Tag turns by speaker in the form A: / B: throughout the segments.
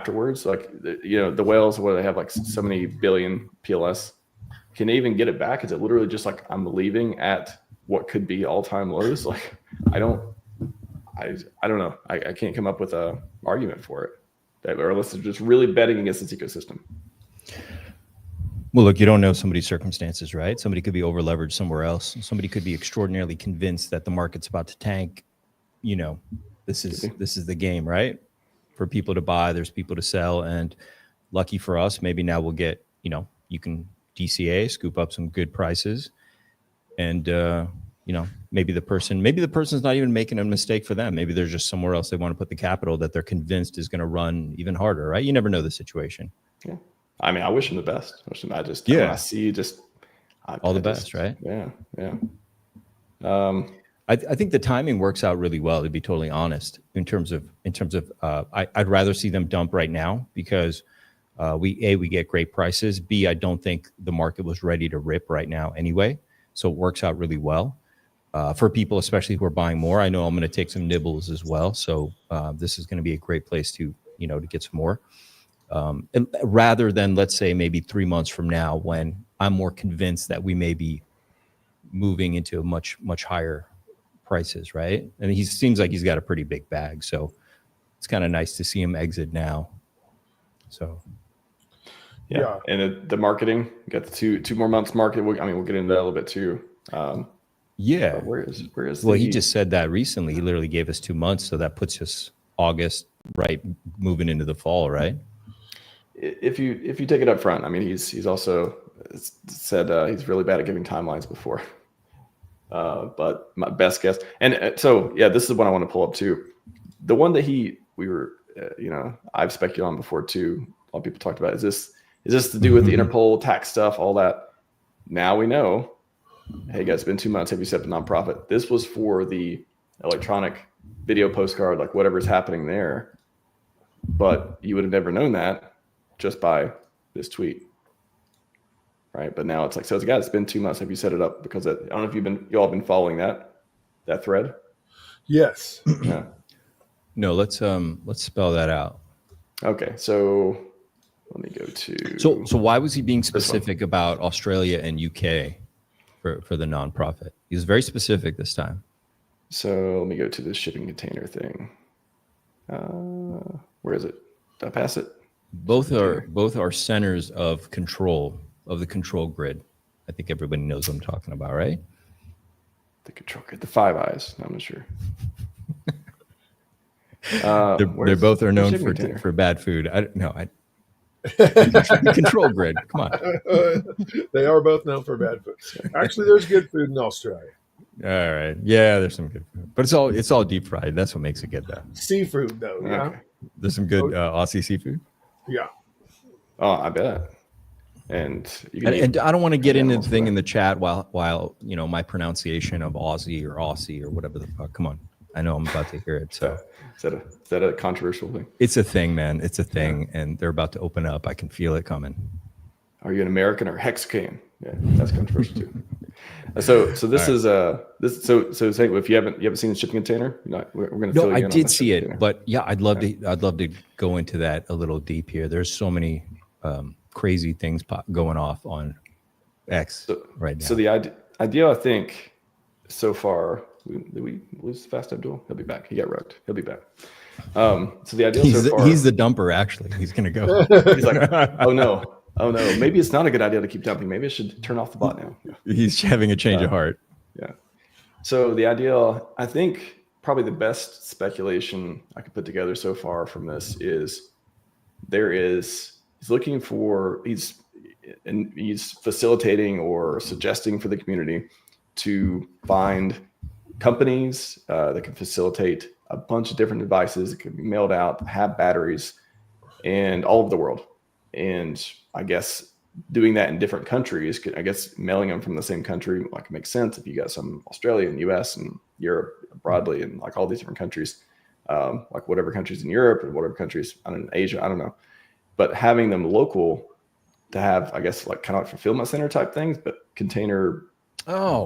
A: afterwards, like the whales where they have like so many billion PLS, can they even get it back? Is it literally just like I'm leaving at what could be all-time lows? Like I don't know. I can't come up with a argument for it, or unless they're just really betting against this ecosystem.
B: Well, look, you don't know somebody's circumstances, right? Somebody could be over leveraged somewhere else. Somebody could be extraordinarily convinced that the market's about to tank. This is the game, right? For people to buy, there's people to sell, and lucky for us, maybe now we'll get, you can DCA, scoop up some good prices, and maybe the person's not even making a mistake for them. Maybe there's just somewhere else they want to put the capital that they're convinced is going to run even harder, right? You never know the situation.
A: Yeah. I mean, I wish him the best. I see
B: all the best, right?
A: Yeah.
B: I think the timing works out really well, to be totally honest, in terms of I'd rather see them dump right now because we get great prices. B, I don't think the market was ready to rip right now anyway. So it works out really well for people, especially who are buying more. I know I'm going to take some nibbles as well. So this is going to be a great place to get some more. And rather than, let's say, maybe 3 months from now, when I'm more convinced that we may be moving into a much, much higher prices, right? And he seems like he's got a pretty big bag. So it's kind of nice to see him exit now. So
A: yeah. And the marketing, we got the two more months market. We'll get into that a little bit too.
B: Yeah.
A: Where is
B: well, he just said that recently. He literally gave us 2 months. So that puts us August, right? Moving into the fall, right?
A: If you take it up front, I mean, he's also said he's really bad at giving timelines before. But my best guess, and so yeah, this is what I want to pull up too. The one that I've speculated on before too. A lot of people talked about is this to do with the Interpol tax stuff, all that. Now we know. Hey guys, it's been 2 months. Have you set up a nonprofit? This was for the electronic video postcard, like whatever's happening there. But you would have never known that just by this tweet, right? But now it's like, so guys, it's been 2 months. Have you set it up? Because I don't know if you all been following that thread.
C: Yes.
A: Yeah.
B: No, let's spell that out.
A: Okay, so let me go to.
B: So why was he being specific about Australia and UK for the nonprofit? He was very specific this time.
A: So let me go to the shipping container thing. Where is it? Did I pass it?
B: Both are centers of control of the control grid. I think everybody knows what I'm talking about, right?
A: The control grid, the Five Eyes. I'm not sure.
B: They both are known for bad food. The control grid. Come on.
C: They are both known for bad food. Actually, there's good food in Australia.
B: All right. Yeah, there's some good food, but it's all deep fried. That's what makes it good, though.
C: Seafood, though. Yeah.
A: Okay.
B: There's some good Aussie seafood.
C: Yeah.
A: Oh, I bet. And
B: I don't want to get into the thing in the chat while my pronunciation of Aussie or whatever the fuck. Come on, I know I'm about to hear it. So
A: is that a controversial thing?
B: It's a thing, man. It's a thing, and they're about to open up. I can feel it coming.
A: Are you an American or Hexcan? Yeah, that's controversial too. So this is So if you haven't seen the shipping container, we're going to.
B: No, I did see it, but yeah, I'd love to go into that a little deep here. There's so many crazy things going off on X right now. So the
A: idea, I think, so far, did we lose Fast Abdul? He'll be back. He got rugged. He'll be back. So the idea so far,
B: he's the dumper. Actually, he's going to go.
A: He's like, oh no. Maybe it's not a good idea to keep dumping. Maybe I should turn off the bot now.
B: He's having a change of heart.
A: Yeah. So the idea, I think, probably the best speculation I could put together so far from this is he's facilitating or suggesting for the community to find companies that can facilitate a bunch of different devices that can be mailed out, have batteries, and all over the world. And I guess doing that in different countries, I guess mailing them from the same country makes sense if you got some Australia and US and Europe broadly and like all these different countries, like whatever countries in Europe and whatever countries in Asia, I don't know. But having them local to have, I guess, like kind of like fulfillment center type things, but container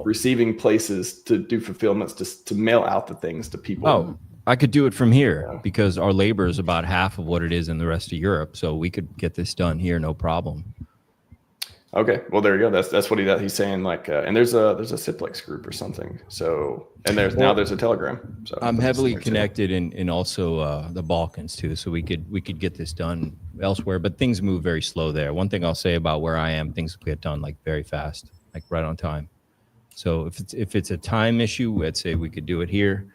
A: receiving places to do fulfillments to mail out the things to people.
B: I could do it from here because our labor is about half of what it is in the rest of Europe. So we could get this done here, no problem.
A: Okay, well there you go. That's what he's saying. Like, and there's a Ciplex group or something. So, and there's a Telegram. So
B: I'm heavily connected in also the Balkans too. So we could get this done elsewhere, but things move very slow there. One thing I'll say about where I am, things get done like very fast, like right on time. So if it's a time issue, I'd say we could do it here.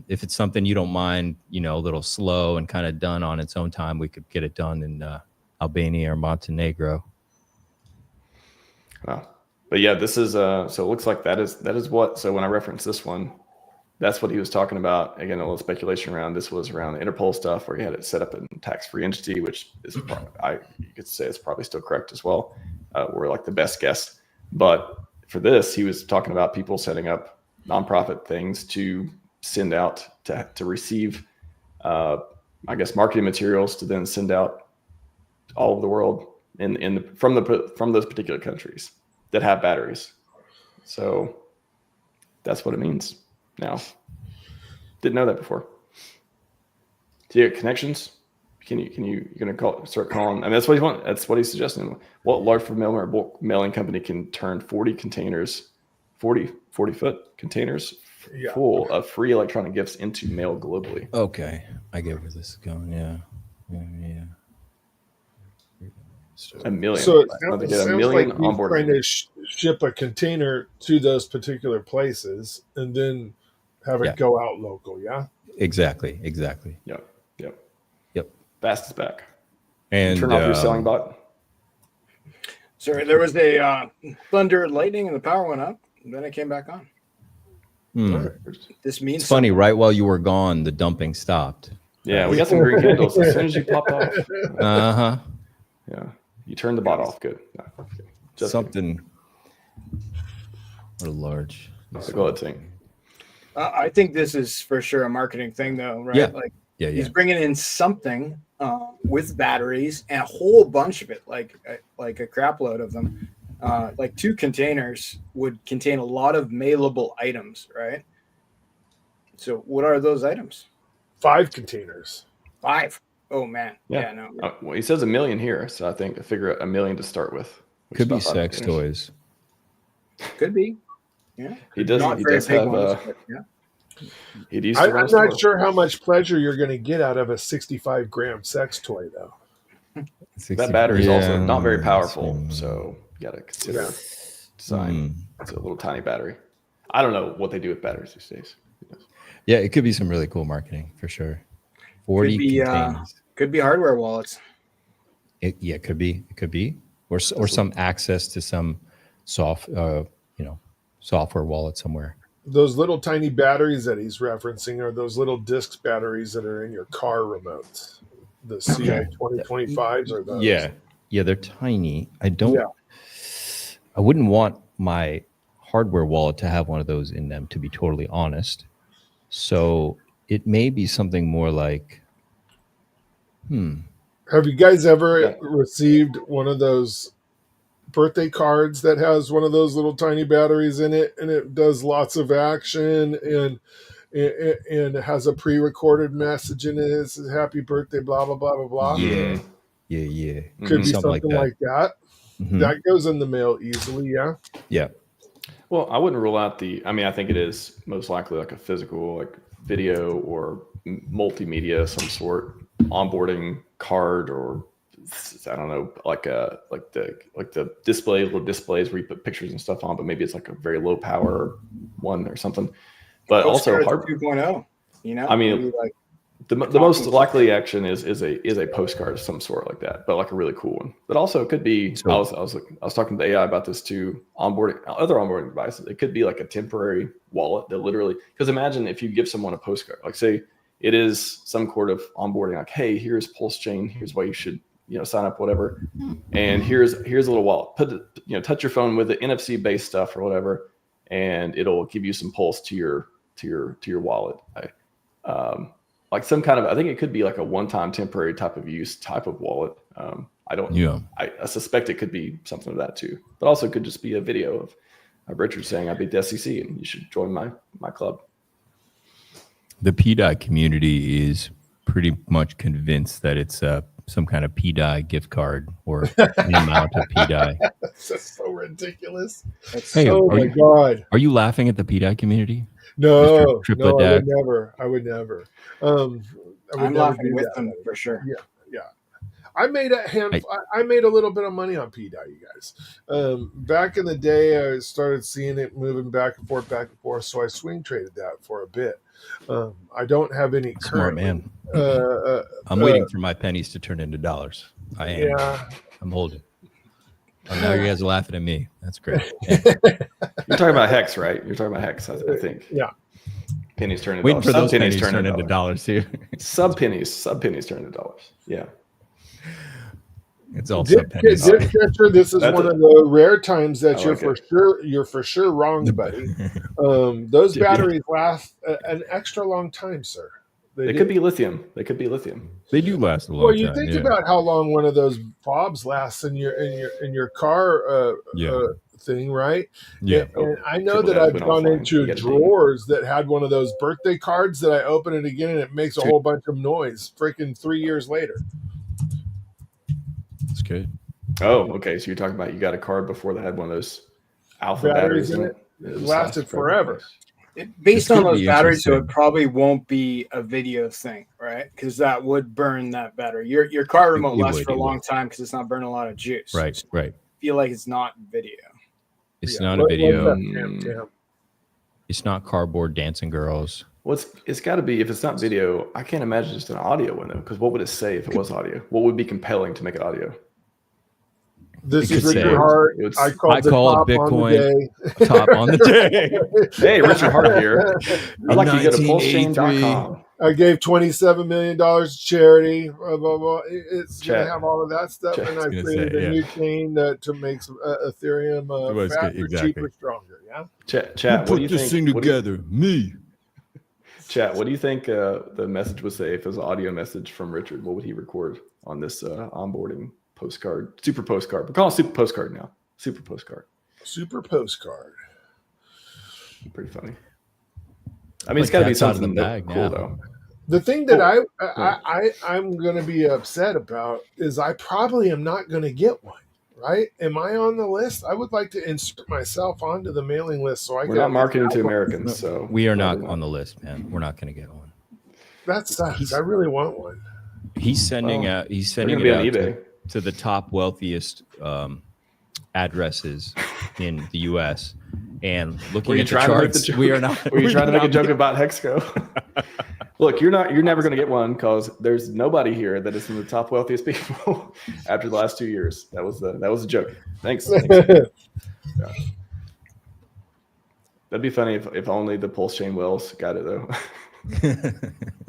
B: If it's something you don't mind, a little slow and kind of done on its own time, we could get it done in Albania or Montenegro.
A: But yeah, this is so it looks like that is what. So when I reference this one, that's what he was talking about. Again, a little speculation around this was around the Interpol stuff where he had it set up in tax-free entity, which is you could say it's probably still correct as well. We're like the best guess, but for this, he was talking about people setting up nonprofit things to send out to receive, I guess, marketing materials to then send out all over the world from those particular countries that have batteries. So that's what it means now. Didn't know that before. Do you have connections? You're gonna start calling? I mean, that's what he wants. That's what he's suggesting. What large fulfillment or bulk mailing company can turn 40 foot containers full of free electronic gifts into mail globally?
B: Okay, I get where this is going. Yeah.
A: A million.
C: So it
A: Sounds
C: sounds
A: a million
C: like he's
A: onboarding.
C: trying to ship a container to those particular places and then have it go out local. Yeah.
B: Exactly.
A: Yep. Fast is back.
B: And
A: turn off your selling bot.
D: Sorry, there was a thunder and lightning, and the power went up. And then it came back on. This means
B: it's funny. Right while you were gone, the dumping stopped.
A: Yeah, we got some green candles as soon as you popped off. Yeah, you turned the bot off. Good. No, just
B: something. What a large.
A: Go ahead, Ting.
D: I think this is for sure a marketing thing, though, right?
B: Yeah.
D: He's bringing in something with batteries and a whole bunch of it, like a crap load of them. Like 2 containers would contain a lot of mailable items, right? So what are those items?
C: 5 containers.
D: 5. Oh man. Yeah. No.
A: Well, he says a million here, so I figure a million to start with.
B: Could be sex toys.
D: Could be. Yeah.
A: He does have.
C: I'm not sure how much pleasure you're going to get out of a 65-gram sex toy, though.
A: That battery is also not very powerful, so you got to consider design. It's a little tiny battery. I don't know what they do with batteries these days.
B: Yeah, it could be some really cool marketing for sure. 40 containers.
D: Could be hardware wallets.
B: It could be. It could be, or some access to some software wallet somewhere.
C: Those little tiny batteries that he's referencing are those little disc batteries that are in your car remotes. The CI 2025s are those.
B: Yeah, they're tiny. I wouldn't want my hardware wallet to have one of those in them, to be totally honest. So it may be something more like,
C: Have you guys ever received one of those birthday cards that has one of those little tiny batteries in it, and it does lots of action and it has a pre-recorded message in it? It says happy birthday, blah blah blah blah blah.
B: Yeah.
C: Could be something like that. That goes in the mail easily.
B: Yeah.
A: Well, I wouldn't rule out I think it is most likely like a physical, like video or multimedia of some sort, onboarding card, or I don't know, like the display, little displays where you put pictures and stuff on, but maybe it's like a very low power one or something. But
D: postcard
A: also
D: 2.0,
A: I mean,
D: like
A: the most likely action is a postcard of some sort like that, but like a really cool one. But also it could be, I was talking to the AI about this too, other onboarding devices. It could be like a temporary wallet that literally, because imagine if you give someone a postcard, like say it is some sort of onboarding, like, hey, here's PulseChain, here's why you should sign up, whatever, and here's a little wallet. Touch your phone with the NFC based stuff or whatever, and it'll give you some pulse to your wallet. Like some kind of, I think it could be like a one-time temporary type of wallet. I suspect it could be something of that too, but also could just be a video of Richard saying I beat the SEC and you should join my club.
B: The PDI community is pretty much convinced that it's some kind of PDI gift card or the amount of PDI.
C: That's just so ridiculous.
B: Hey,
C: oh my God.
B: Are you laughing at the PDI community?
C: No,
B: Triplet
C: no,
B: deck?
C: I would never. I would
D: I'm
C: never
D: laughing
C: do
D: with
C: that.
D: them for sure.
C: Yeah. I made I made a little bit of money on PDI, you guys. Back in the day, I started seeing it moving back and forth. So I swing traded that for a bit. I don't have any
B: Smart
C: currently.
B: man. I'm waiting for my pennies to turn into dollars. I am.
C: Yeah.
B: I'm holding. Oh, now you guys are laughing at me. That's great.
A: You're talking about Hex, right? You're talking about Hex, I think.
C: Yeah.
A: Pennies turn into
B: Waiting
A: dollars.
B: for those pennies turn into dollars too.
A: Sub pennies turn into dollars. Yeah.
B: It's all
C: Dip
B: sub pennies.
C: catcher, this is one of the rare times that you're
A: like
C: for sure wrong, buddy. Those batteries last an extra long time, sir.
A: They could be lithium. They
B: They do last a long time.
C: Well, you think about how long one of those fobs lasts in your car thing, right?
B: Yeah.
C: And I know that I've gone into drawers that had one of those birthday cards that I open it again and it makes a whole bunch of noise. Freaking 3 years later.
B: That's good.
A: Oh, okay. So you're talking about you got a card before that had one of those alpha batteries in it.
C: It lasted forever.
D: Based on those batteries, so it probably won't be a video thing, right? Because that would burn that battery. Your car remote lasts for a long time because it's not burning a lot of juice.
B: Right,
D: so
B: right.
D: I feel like it's not video.
B: It's not a video.
C: Damn.
B: It's not cardboard dancing girls.
A: Well, it's got to be, if it's not video, I can't imagine just an audio window, because what would it say if it was audio? What would be compelling to make it audio?
C: This is Richard Hart. I called
B: Bitcoin top on the day.
A: Hey, Richard Hart here. I'd like to go to PulseChain.com.
C: I gave $27 million to charity. Blah, blah, blah. It's going to have all of that stuff. And I created a new chain to make some Ethereum faster, cheaper, stronger. Yeah.
A: Chat.
B: What do you think? Put this thing together. Me.
A: Chat. What do you think the message would say if it was an audio message from Richard? What would he record on this onboarding postcard? Super postcard. We're calling it super postcard now. Super postcard.
C: Super postcard.
A: Pretty funny. I mean, it's got to be something cool though.
C: The thing that I'm going to be upset about is I probably am not going to get one. Right? Am I on the list? I would like to insert myself onto the mailing list so
A: we're not marketing to Americans, so
B: we are not on the list, man. We're not going to get one.
C: That sucks. I really want one.
B: He's sending it out eBay to the top wealthiest addresses in the U.S. And looking at the charts, we are not.
A: Were you trying to make a joke about Hexco? Look, you're never going to get one because there's nobody here that is in the top wealthiest people after the last 2 years. That was a joke. Thanks. Yeah. That'd be funny if only the PulseChain whales got it though.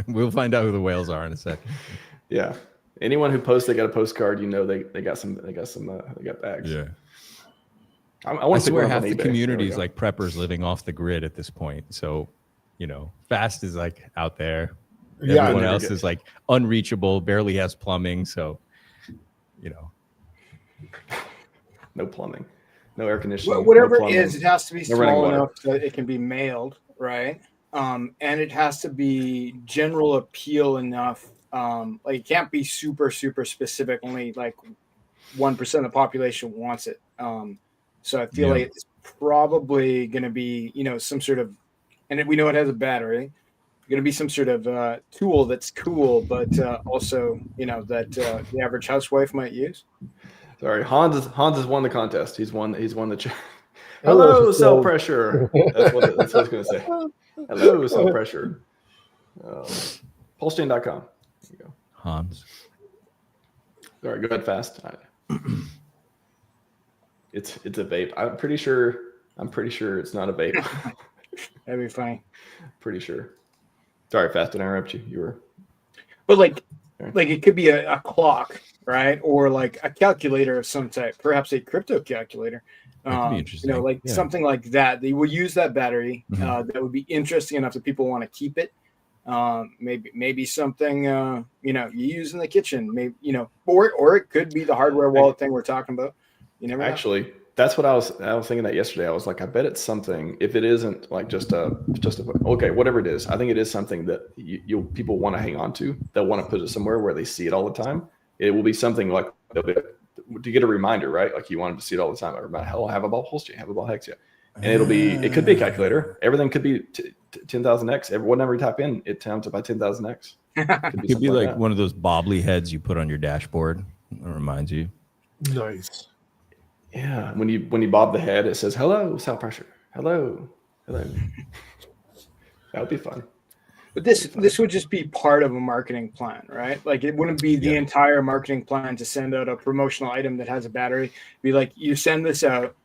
B: We'll find out who the whales are in a second.
A: Yeah. Anyone who posts they got a postcard, they got bags.
B: Yeah.
A: I
B: swear half the community is like preppers living off the grid at this point. So, Fast is like out there.
C: Yeah,
B: everyone else is like unreachable, barely has plumbing. So,
A: no plumbing, no air conditioning.
D: Whatever
A: no
D: it is, it has to be small enough that it can be mailed, right? And it has to be general appeal enough. Like it can't be super, super specific. Only like 1% of the population wants it. So I feel like it's probably going to be, some sort of, and we know it has a battery, going to be some sort of tool that's cool, but also, that the average housewife might use.
A: Sorry, Hans has won the contest. He's won the Hello, cell pressure. That's what I was going to say. Hello, cell pressure. PulseChain.com. There you go.
B: Hans.
A: All right, go ahead, Fast. It's a vape. I'm pretty sure it's not a vape.
D: That'd be funny.
A: Pretty sure. Sorry, Fast, did I interrupt you? You were.
D: But like it could be a clock, right? Or like a calculator of some type, perhaps a crypto calculator.
B: That could be interesting.
D: Something like that. They will use that battery. That would be interesting enough that people want to keep it. Maybe something you use in the kitchen. Maybe or it could be the hardware wallet thing we're talking about. You never know.
A: Actually, that's what I was thinking that yesterday. I was like, I bet it's something. If it isn't like just a okay, whatever it is, I think it is something that people want to hang on to. They'll want to put it somewhere where they see it all the time. It will be something like to get a reminder, right? Like you want them to see it all the time. Or hell, I have a ball PulseChain, have a ball Hex, yeah. And it could be a calculator. Everything could be 10,000x. Whenever you type in, it times it by 10,000x.
B: It could be like one of those bobbly heads you put on your dashboard. It reminds you.
C: Nice.
A: Yeah, when you bob the head, it says hello, cell pressure. Hello. That would be fun.
D: But this would just be part of a marketing plan, right? Like it wouldn't be the entire marketing plan to send out a promotional item that has a battery. It'd be like you send this out,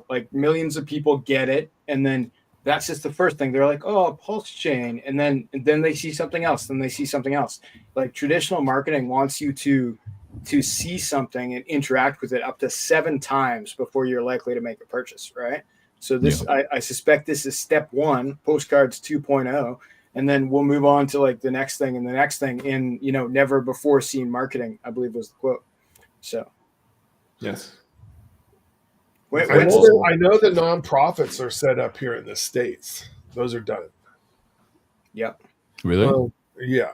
D: like millions of people get it, and then that's just the first thing. They're like, oh, PulseChain, and then they see something else, then they see something else. Like traditional marketing wants you to see something and interact with it up to 7 times before you're likely to make a purchase, right? So this, I suspect this is step 1, postcards 2.0, and then we'll move on to like the next thing and the next thing in, never before seen marketing, I believe was the quote. So,
A: yes.
C: I know the nonprofits are set up here in the States. Those are done.
D: Yep.
B: Really?
C: Yeah.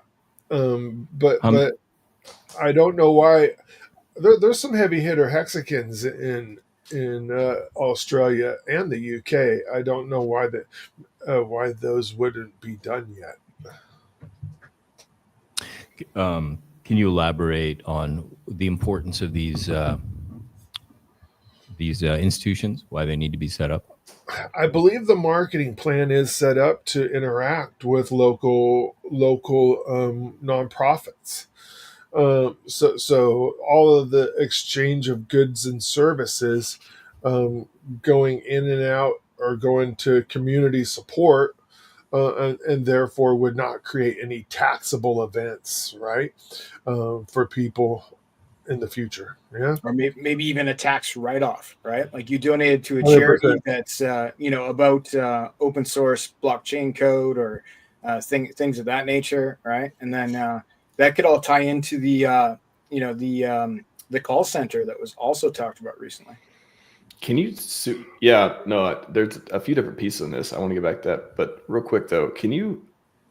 C: But I don't know why. There's some heavy hitter hexagons in Australia and the UK. I don't know why those wouldn't be done yet.
B: Can you elaborate on the importance of these institutions, why they need to be set up?
C: I believe the marketing plan is set up to interact with local nonprofits. So all of the exchange of goods and services going in and out are going to community support, and therefore would not create any taxable events, right, for people in the future. Yeah.
D: Or maybe even a tax write-off, right? Like you donated to a charity
C: 100%.
D: that's, about open source blockchain code or things of that nature, right? And then that could all tie into the call center that was also talked about recently.
A: Can you sue? Yeah, no, there's a few different pieces in this. I want to get back to that. But real quick, though,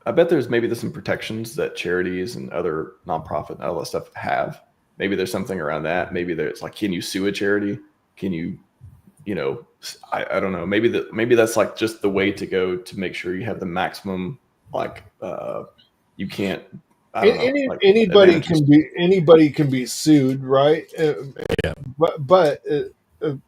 A: I bet there's some protections that charities and other nonprofit and all that stuff have. Maybe there's something around that. Maybe there's like, can you sue a charity? Can you, I don't know. Maybe that's like just the way to go to make sure you have the maximum, like, you can't.
C: Anybody can be sued, right?
B: Yeah.
C: But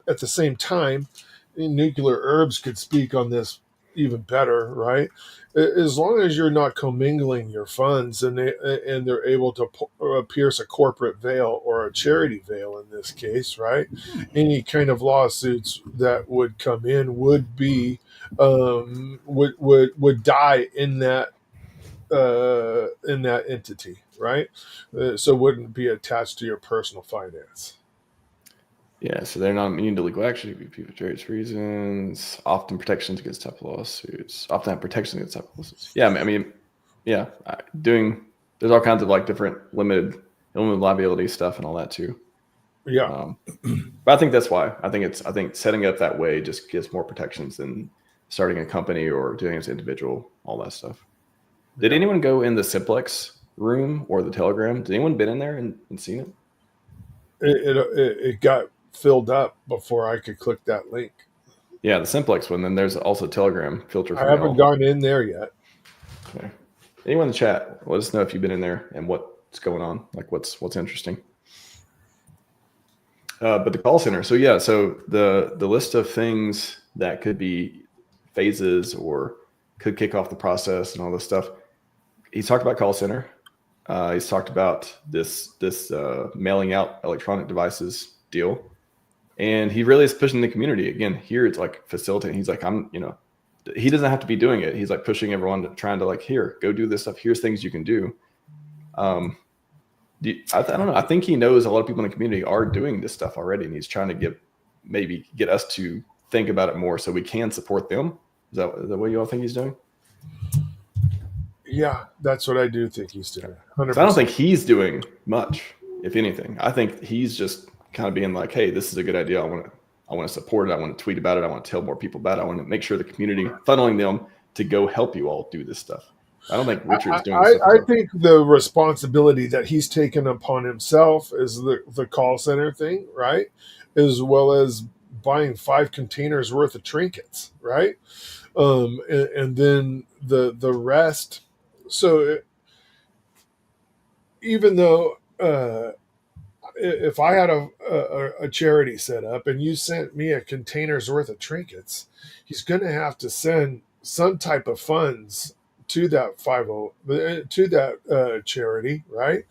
C: at the same time, Nuclear Herbs could speak on this even better, right? As long as you're not commingling your funds and they're able to pierce a corporate veil or a charity veil in this case, right? Any kind of lawsuits that would come in would be would die in that entity, right? So wouldn't be attached to your personal finance.
A: Yeah, so they're not immune to legal action due to various reasons. Often protections against type of lawsuits. Often have protections against type of lawsuits. Yeah, there's all kinds of like different limited liability stuff and all that too.
C: Yeah,
A: but I think that's why. I think setting it up that way just gives more protections than starting a company or doing it as an individual. All that stuff. Did anyone go in the Simplex room or the Telegram? Did anyone been in there and seen it?
C: It got filled up before I could click that link.
A: Yeah, the Simplex one. Then there's also Telegram filter.
C: I haven't gone in there yet.
A: Okay. Anyone in the chat, let us know if you've been in there and what's going on, like what's interesting. But the call center. So yeah, so the list of things that could be phases or could kick off the process and all this stuff. He's talked about call center. He's talked about this mailing out electronic devices deal. And he really is pushing the community. Again, here it's like facilitating. He's like, he doesn't have to be doing it. He's like pushing everyone trying to like, here, go do this stuff. Here's things you can do. I don't know. I think he knows a lot of people in the community are doing this stuff already. And he's trying to get us to think about it more so we can support them. Is that what you all think he's doing?
C: Yeah, that's what I do think he's doing. 100%.
A: So I don't think he's doing much, if anything. I think he's just kind of being like, hey, this is a good idea. I want to support it. I want to tweet about it. I want to tell more people about it. I want to make sure the community, funneling them to go help you all do this stuff. I don't think Richard's doing this stuff.
C: I think the responsibility that he's taken upon himself is the call center thing, right? As well as buying 5 containers worth of trinkets, right? And then the rest. So even though if I had a charity set up and you sent me a container's worth of trinkets, he's going to have to send some type of funds to that charity, right?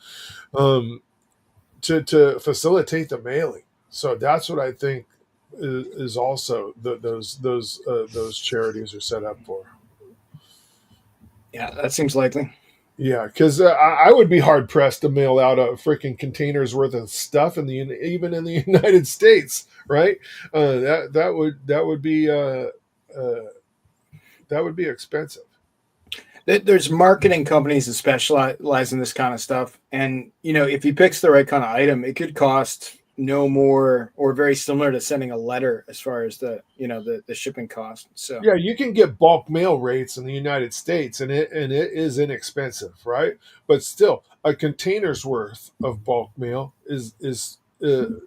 C: To facilitate the mailing. So that's what I think is also those charities are set up for.
D: Yeah, that seems likely.
C: Yeah, because I would be hard pressed to mail out a freaking container's worth of stuff even in the United States, right? That would be expensive.
D: There's marketing companies that specialize in this kind of stuff, and if he picks the right kind of item, it could cost no more or very similar to sending a letter as far as the shipping cost. So
C: yeah, you can get bulk mail rates in the United States, and it is inexpensive, right? But still, a container's worth of bulk mail is
D: it's going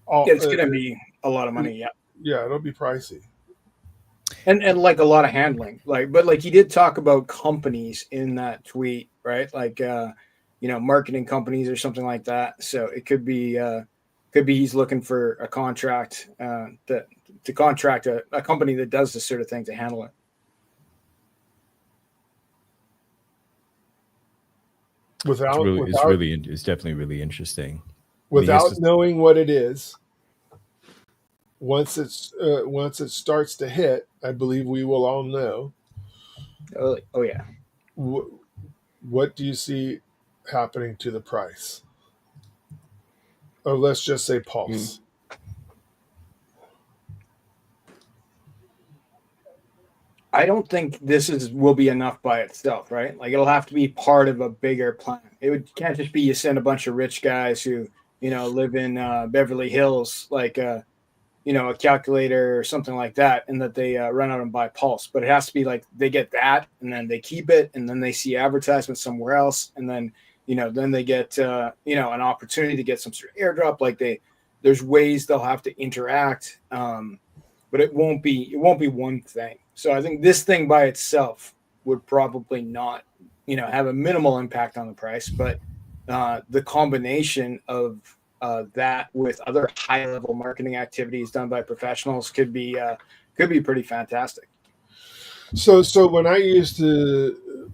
D: to be a lot of money.
C: Yeah, it'll be pricey.
D: And like a lot of handling, but he did talk about companies in that tweet, right? Marketing companies or something like that. So it could be he's looking for a contract to contract a company that does this sort of thing to handle it.
B: It's definitely really interesting.
C: Without knowing what it is, once it starts to hit, I believe we will all know.
D: Oh yeah.
C: What do you see happening to the price? Or let's just say Pulse.
D: I don't think this will be enough by itself, right? It'll have to be part of a bigger plan. Can't just be you send a bunch of rich guys who live in Beverly Hills, a calculator or something like that, and that they run out and buy Pulse. But it has to be they get that, and then they keep it, and then they see advertisements somewhere else, and then then they get an opportunity to get some sort of airdrop. There's ways they'll have to interact, but it won't be one thing. So I think this thing by itself would probably not have a minimal impact on the price, but the combination of that with other high-level marketing activities done by professionals could be pretty fantastic.
C: So when I used to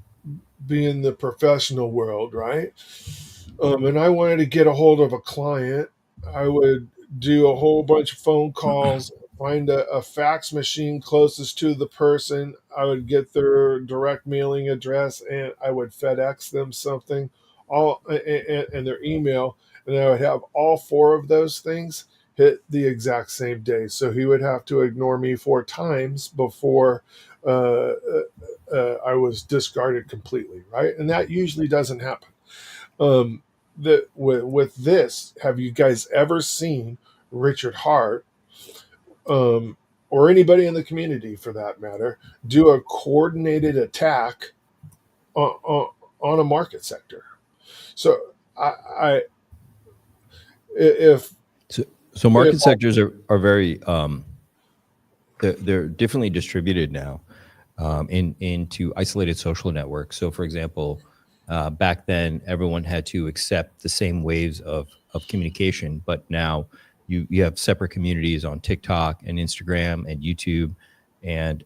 C: be in the professional world, right, and I wanted to get a hold of a client, I would do a whole bunch of phone calls, find a fax machine closest to the person. I would get their direct mailing address, and I would FedEx them something, and their email. And I would have all 4 of those things hit the exact same day. So he would have to ignore me 4 times before I was discarded completely, right? And that usually doesn't happen. With this, have you guys ever seen Richard Hart, or anybody in the community for that matter, do a coordinated attack on a market sector? So
B: So market sectors are very they're differently distributed now into isolated social networks. So for example, back then everyone had to accept the same waves of communication, but now you have separate communities on TikTok and Instagram and YouTube, and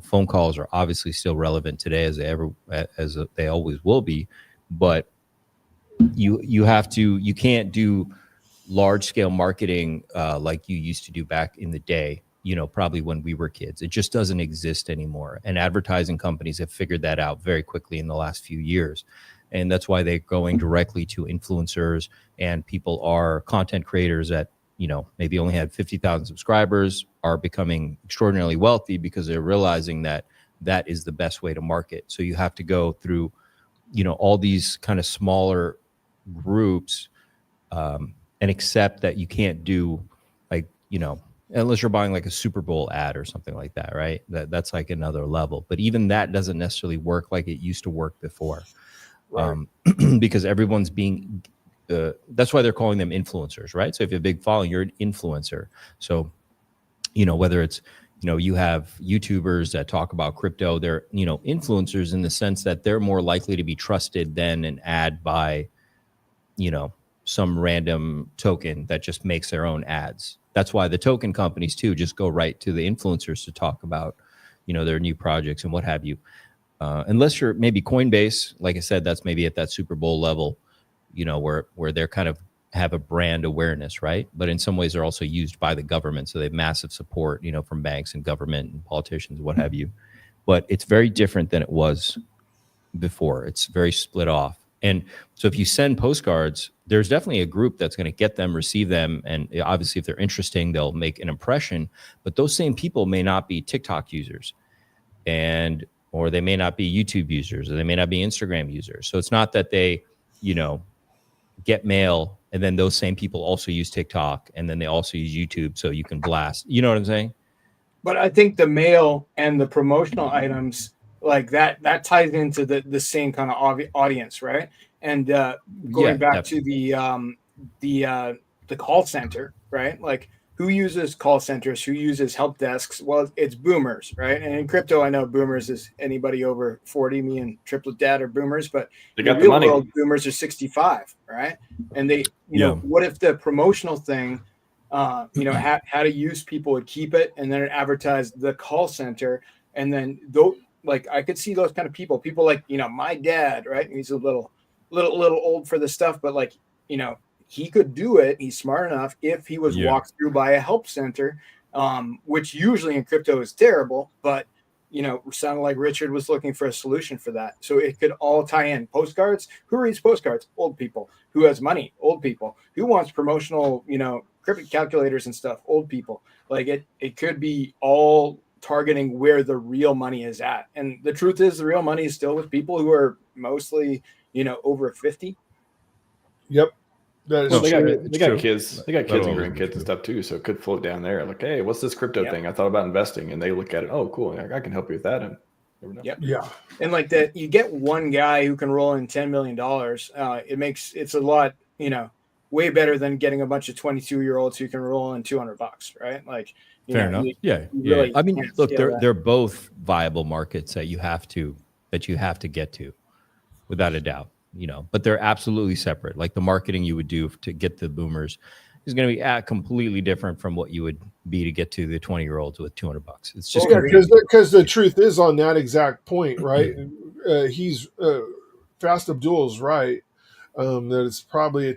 B: phone calls are obviously still relevant today as they always will be, but you can't do large scale marketing like you used to do back in the day, probably when we were kids. It just doesn't exist anymore. And advertising companies have figured that out very quickly in the last few years. And that's why they're going directly to influencers, and people are content creators that, maybe only had 50,000 subscribers are becoming extraordinarily wealthy because they're realizing that that is the best way to market. So you have to go through, all these kind of smaller groups, and accept that you can't do unless you're buying like a Super Bowl ad or something like that, right? That's like another level. But even that doesn't necessarily work like it used to work before,
C: Right.
B: because everyone's being. That's why they're calling them influencers, right? So if you have a big following, you're an influencer. So, whether it's, you have YouTubers that talk about crypto, they're, influencers in the sense that they're more likely to be trusted than an ad by, some random token that just makes their own ads. That's why the token companies too just go right to the influencers to talk about, their new projects and what have you. Unless you're maybe Coinbase, like I said, that's maybe at that Super Bowl level, where they're kind of have a brand awareness, right? But in some ways they're also used by the government. So they have massive support, from banks and government and politicians, what have you. But it's very different than it was before. It's very split off. And so if you send postcards, there's definitely a group that's going to get them, receive them. And obviously if they're interesting, they'll make an impression, but those same people may not be TikTok users or they may not be YouTube users, or they may not be Instagram users. So it's not that they, get mail and then those same people also use TikTok and then they also use YouTube. So you can blast, you know what I'm saying?
D: But I think the mail and the promotional items like that ties into the same kind of audience, right? And going back definitely. To the call center, right? Like who uses call centers? Who uses help desks? Well, it's boomers, right? And in crypto, I know boomers is anybody over 40. Me and Triplet Dad are boomers, but
A: they got
D: in the real
A: money.
D: world, boomers are 65, right? And they, what if the promotional thing, how to use people would keep it and then advertise the call center, and then like I could see those kind of people like, my dad, right? He's a little old for this stuff, but like, he could do it. He's smart enough if he was walked through by a help center, which usually in crypto is terrible, but sounded like Richard was looking for a solution for that. So it could all tie in. Postcards. Who reads postcards? Old people. Who has money? Old people. Who wants promotional, cryptic calculators and stuff? Old people. Like it could be all targeting where the real money is at. And the truth is the real money is still with people who are mostly, over 50.
C: Yep. That is
A: they got kids. They got kids and grandkids and stuff too. So it could float down there. Like, hey, what's this crypto thing? I thought about investing, and they look at it. Oh, cool. I can help you with that. And never know.
D: Yep.
C: Yeah.
D: And like that, you get one guy who can roll in $10 million. It's a lot, way better than getting a bunch of 22-year-olds who can roll in $200, right? Like,
B: fair enough. Really I mean, look, they're both viable markets that you have to get to, without a doubt. But they're absolutely separate. Like the marketing you would do to get the boomers is going to be completely different from what you would be to get to the 20-year-olds with $200. It's just
C: because the truth is on that exact point, right? He's Fast Abdul's right, that it's probably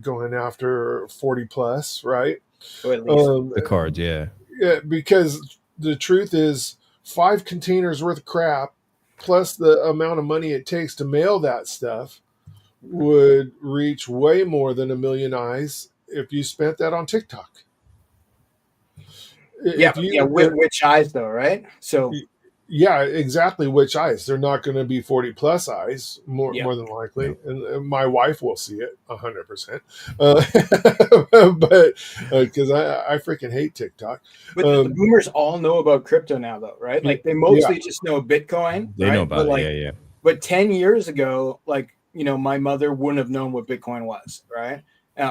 C: going after 40 plus, right?
D: So at least
B: the cards, yeah,
C: because the truth is 5 containers worth of crap plus the amount of money it takes to mail that stuff would reach way more than 1 million eyes if you spent that on TikTok.
D: Which eyes though, right? So
C: yeah, exactly. Which eyes? They're not going to be 40 plus eyes, more than likely. And my wife will see it 100%. But because I freaking hate TikTok.
D: But the boomers all know about crypto now, though, right? Like they mostly just know Bitcoin.
B: They know about it.
D: But 10 years ago, like my mother wouldn't have known what Bitcoin was, right?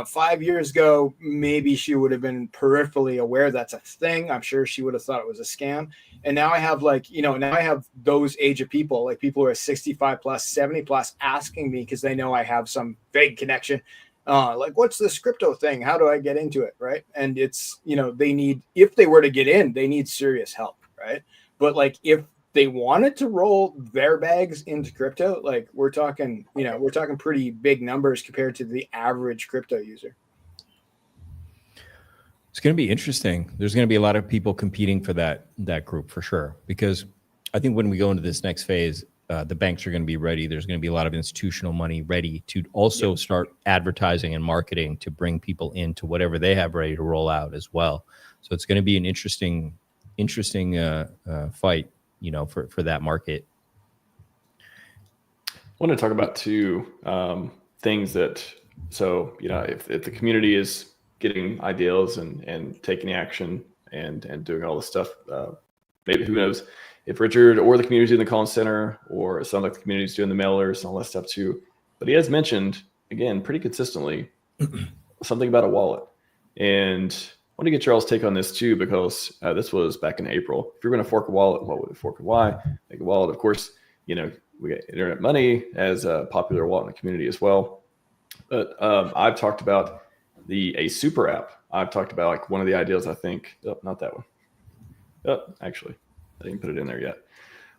D: 5 years ago, maybe she would have been peripherally aware that's a thing. I'm sure she would have thought it was a scam. And now I have now I have those age of people, like people who are 65 plus, 70 plus, asking me because they know I have some vague connection. Like, what's this crypto thing? How do I get into it? Right. And it's, if they were to get in, they need serious help. Right. But like, if they wanted to roll their bags into crypto, like we're talking pretty big numbers compared to the average crypto user.
B: It's going to be interesting. There's going to be a lot of people competing for that group for sure, because I think when we go into this next phase, the banks are going to be ready. There's going to be a lot of institutional money ready to also start advertising and marketing to bring people into whatever they have ready to roll out as well. So it's going to be an interesting fight, for that market.
A: I want to talk about two things that, if the community is getting ideals and taking action and doing all this stuff. Maybe, who knows, if Richard or the community doing the call center, or it sounds like the community's doing the mailers and all that stuff too. But he has mentioned, again, pretty consistently, something about a wallet. And I want to get y'all's take on this too, because this was back in April. If you're going to fork a wallet, what would it fork and why? Make a wallet. Of course, we got Internet Money as a popular wallet in the community as well. But I've talked about a super app. I've talked about like one of the ideas, I think, not that one. Actually, I didn't put it in there yet.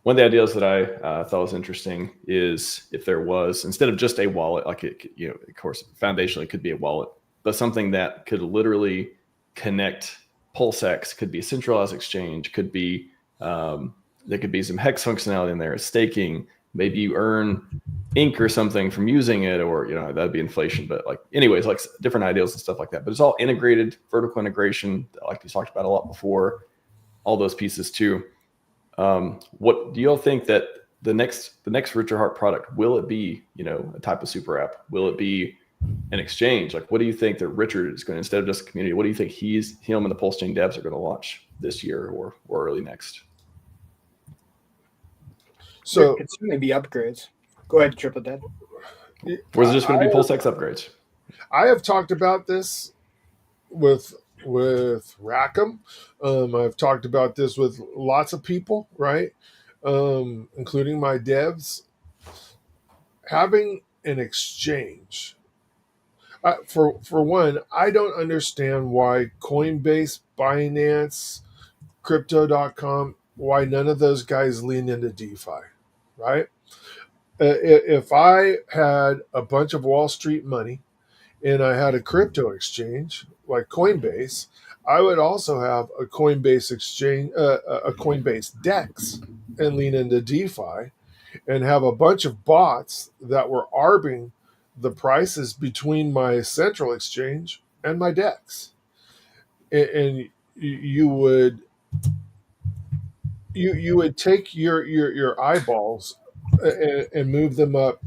A: One of the ideas that I thought was interesting is if there was, instead of just a wallet, like it, of course, foundationally it could be a wallet, but something that could literally connect PulseX, could be a centralized exchange, could be, there could be some hex functionality in there, staking. Maybe you earn ink or something from using it, or, that'd be inflation. But anyways, different ideas and stuff like that. But it's all integrated, vertical integration, like we talked about a lot before, all those pieces too. What do y'all think that the next Richard Hart product, will it be, a type of super app? Will it be an exchange? What do you think that Richard is going to, instead of just a community, what do you think him and the PulseChain devs are going to launch this year or early next?
D: So it could certainly be upgrades. Go ahead, Triple Dead.
A: Or is it just going to be PulseX upgrades?
C: I have talked about this with Rackham. I've talked about this with lots of people, right? Including my devs. Having an exchange. For one, I don't understand why Coinbase, Binance, Crypto.com, why none of those guys lean into DeFi, right? If I had a bunch of Wall Street money and I had a crypto exchange like Coinbase, I would also have a Coinbase exchange, a Coinbase DEX, and lean into DeFi, and have a bunch of bots that were arbing the prices between my central exchange and my DEX, and you would take your eyeballs and move them up.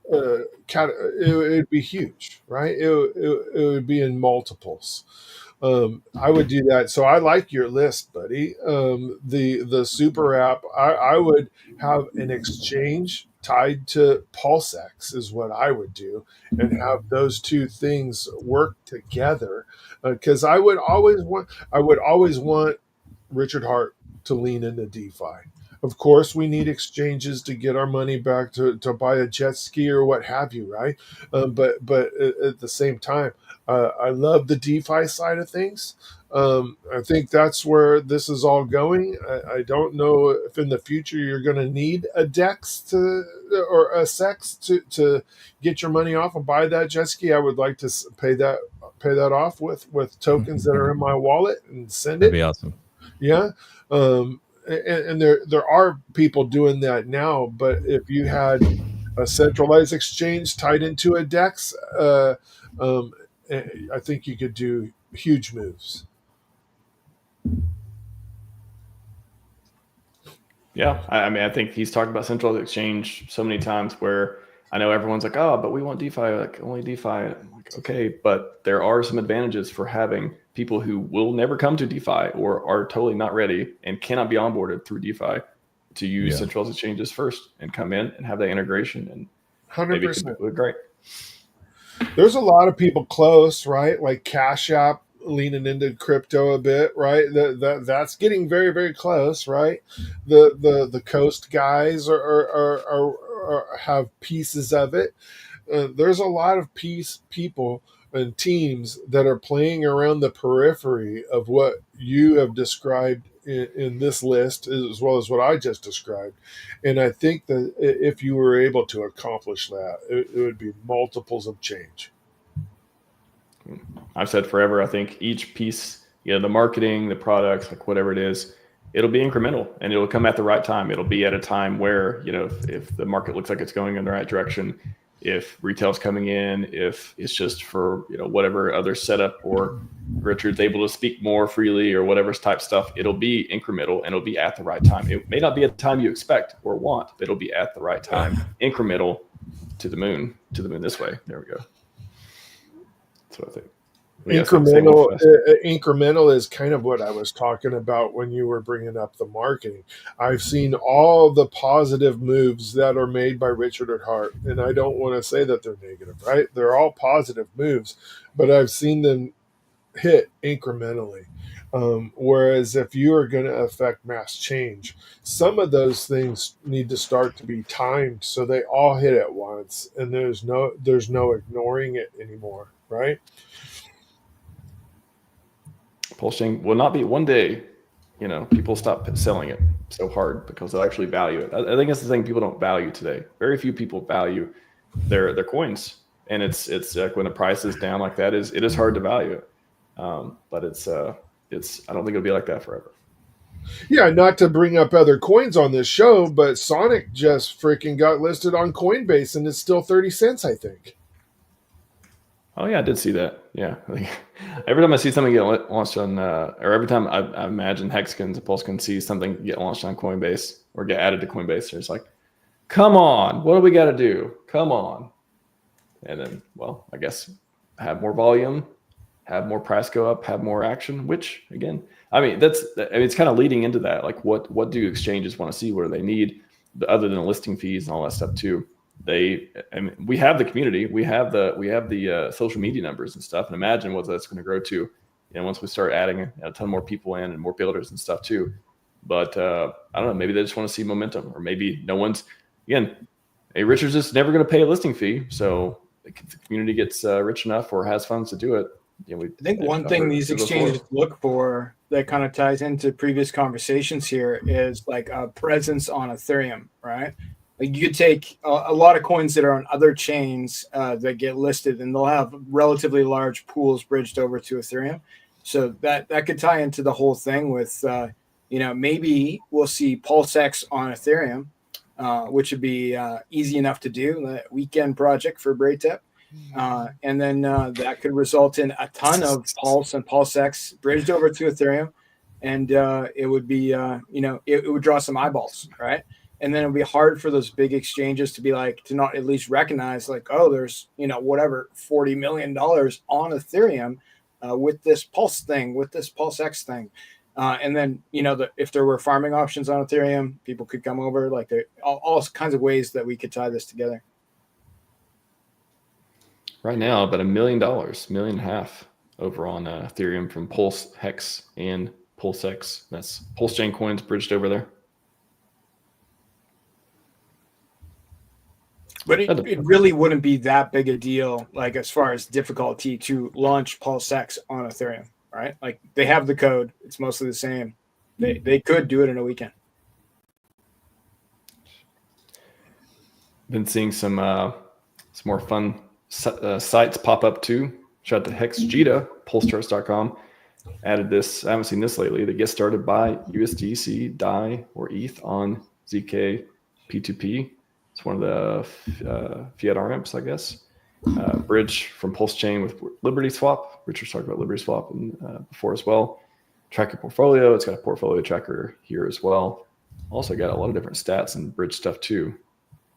C: It would be huge, right? It would be in multiples. I would do that. So I like your list, buddy. The super app, I would have an exchange tied to PulseX is what I would do, and have those two things work together. Because I would always want Richard Hart to lean into DeFi. Of course, we need exchanges to get our money back to buy a jet ski or what have you, right? But at the same time, I love the DeFi side of things. I think that's where this is all going. I don't know if in the future you're going to need a DEX or a SEX to get your money off and buy that jet ski. I would like to pay that off with tokens that are in my wallet and send it.
B: That'd be awesome.
C: Yeah. And there are people doing that now, but if you had a centralized exchange tied into a DEX, I think you could do huge moves.
A: Yeah, I think he's talked about centralized exchange so many times where I know everyone's like, oh, but we want DeFi, only DeFi. I'm like, okay, but there are some advantages for having people who will never come to DeFi or are totally not ready and cannot be onboarded through DeFi to use centralized exchanges first and come in and have that integration, and
C: 100%.
A: maybe it could look great.
C: There's a lot of people close, right? Like Cash App leaning into crypto a bit, right? That's getting very, very close, right? The Coast guys are have pieces of it. There's a lot of people and teams that are playing around the periphery of what you have described in this list, as well as what I just described. And I think that if you were able to accomplish that, it would be multiples of change.
A: I've said forever, I think each piece, the marketing, the products, whatever it is, it'll be incremental and it'll come at the right time. It'll be at a time where, if the market looks like it's going in the right direction, if retail's coming in, if it's just for, whatever other setup, or Richard's able to speak more freely or whatever type stuff, it'll be incremental and it'll be at the right time. It may not be at the time you expect or want, but it'll be at the right time, incremental to the moon this way. There we go. That's what I think.
C: Incremental is kind of what I was talking about when you were bringing up the marketing. I've seen all the positive moves that are made by Richard Hart, and I don't want to say that they're negative, right? They're all positive moves, but I've seen them hit incrementally. Whereas if you are going to affect mass change, some of those things need to start to be timed so they all hit at once, and there's no ignoring it anymore, right?
A: PulseChain will not be one day, people stop selling it so hard because they'll actually value it. I think that's the thing people don't value today. Very few people value their coins, and it's like when the price is down like that, it is hard to value it. But it's I don't think it'll be like that forever.
C: Yeah, not to bring up other coins on this show, but Sonic just freaking got listed on Coinbase and it's still 30 cents, I think.
A: Oh yeah, I did see that. Yeah, every time I see something get launched on, or every time I imagine Hexkins, PulseChain sees something get launched on Coinbase or get added to Coinbase, it's like, come on, what do we got to do? Come on, and then, well, I guess have more volume, have more price go up, have more action. Which again, it's kind of leading into that. Like, what do exchanges want to see? What do they need, other than listing fees and all that stuff too? We have the community, we have the social media numbers and stuff, and imagine what that's going to grow to, once we start adding a ton more people in and more builders and stuff too. But I don't know, maybe they just want to see momentum, or maybe no one's, again, hey, Richard's just never going to pay a listing fee, so if the community gets rich enough or has funds to do it.
D: I think one thing these exchanges look for that kind of ties into previous conversations here is like a presence on Ethereum, right? Like, you could take a lot of coins that are on other chains that get listed, and they'll have relatively large pools bridged over to Ethereum. So that could tie into the whole thing with, maybe we'll see PulseX on Ethereum, which would be easy enough to do, the weekend project for Braytep. And then that could result in a ton of Pulse and PulseX bridged over to Ethereum. And it would be, it would draw some eyeballs, right? And then it would be hard for those big exchanges to not at least recognize, like, oh, there's, $40 million on Ethereum with this Pulse thing, with this PulseX thing. And then, if there were farming options on Ethereum, people could come over, like all kinds of ways that we could tie this together.
A: Right now, about $1 million, $1.5 million over on Ethereum from Pulse Hex and PulseX. That's PulseChain coins bridged over there.
D: But it really wouldn't be that big a deal, like as far as difficulty to launch PulseX on Ethereum, right? Like, they have the code; it's mostly the same. They could do it in a weekend.
A: Been seeing some more fun sites pop up too. Shout out to Hexjita, PulseCharts.com. Added this. I haven't seen this lately. The get started by USDC, DAI, or ETH on ZK P2P. It's one of the fiat RMs, I guess. Bridge from PulseChain with Liberty Swap. Richard's talked about Liberty Swap before as well. Track your portfolio. It's got a portfolio tracker here as well. Also got a lot of different stats and bridge stuff too.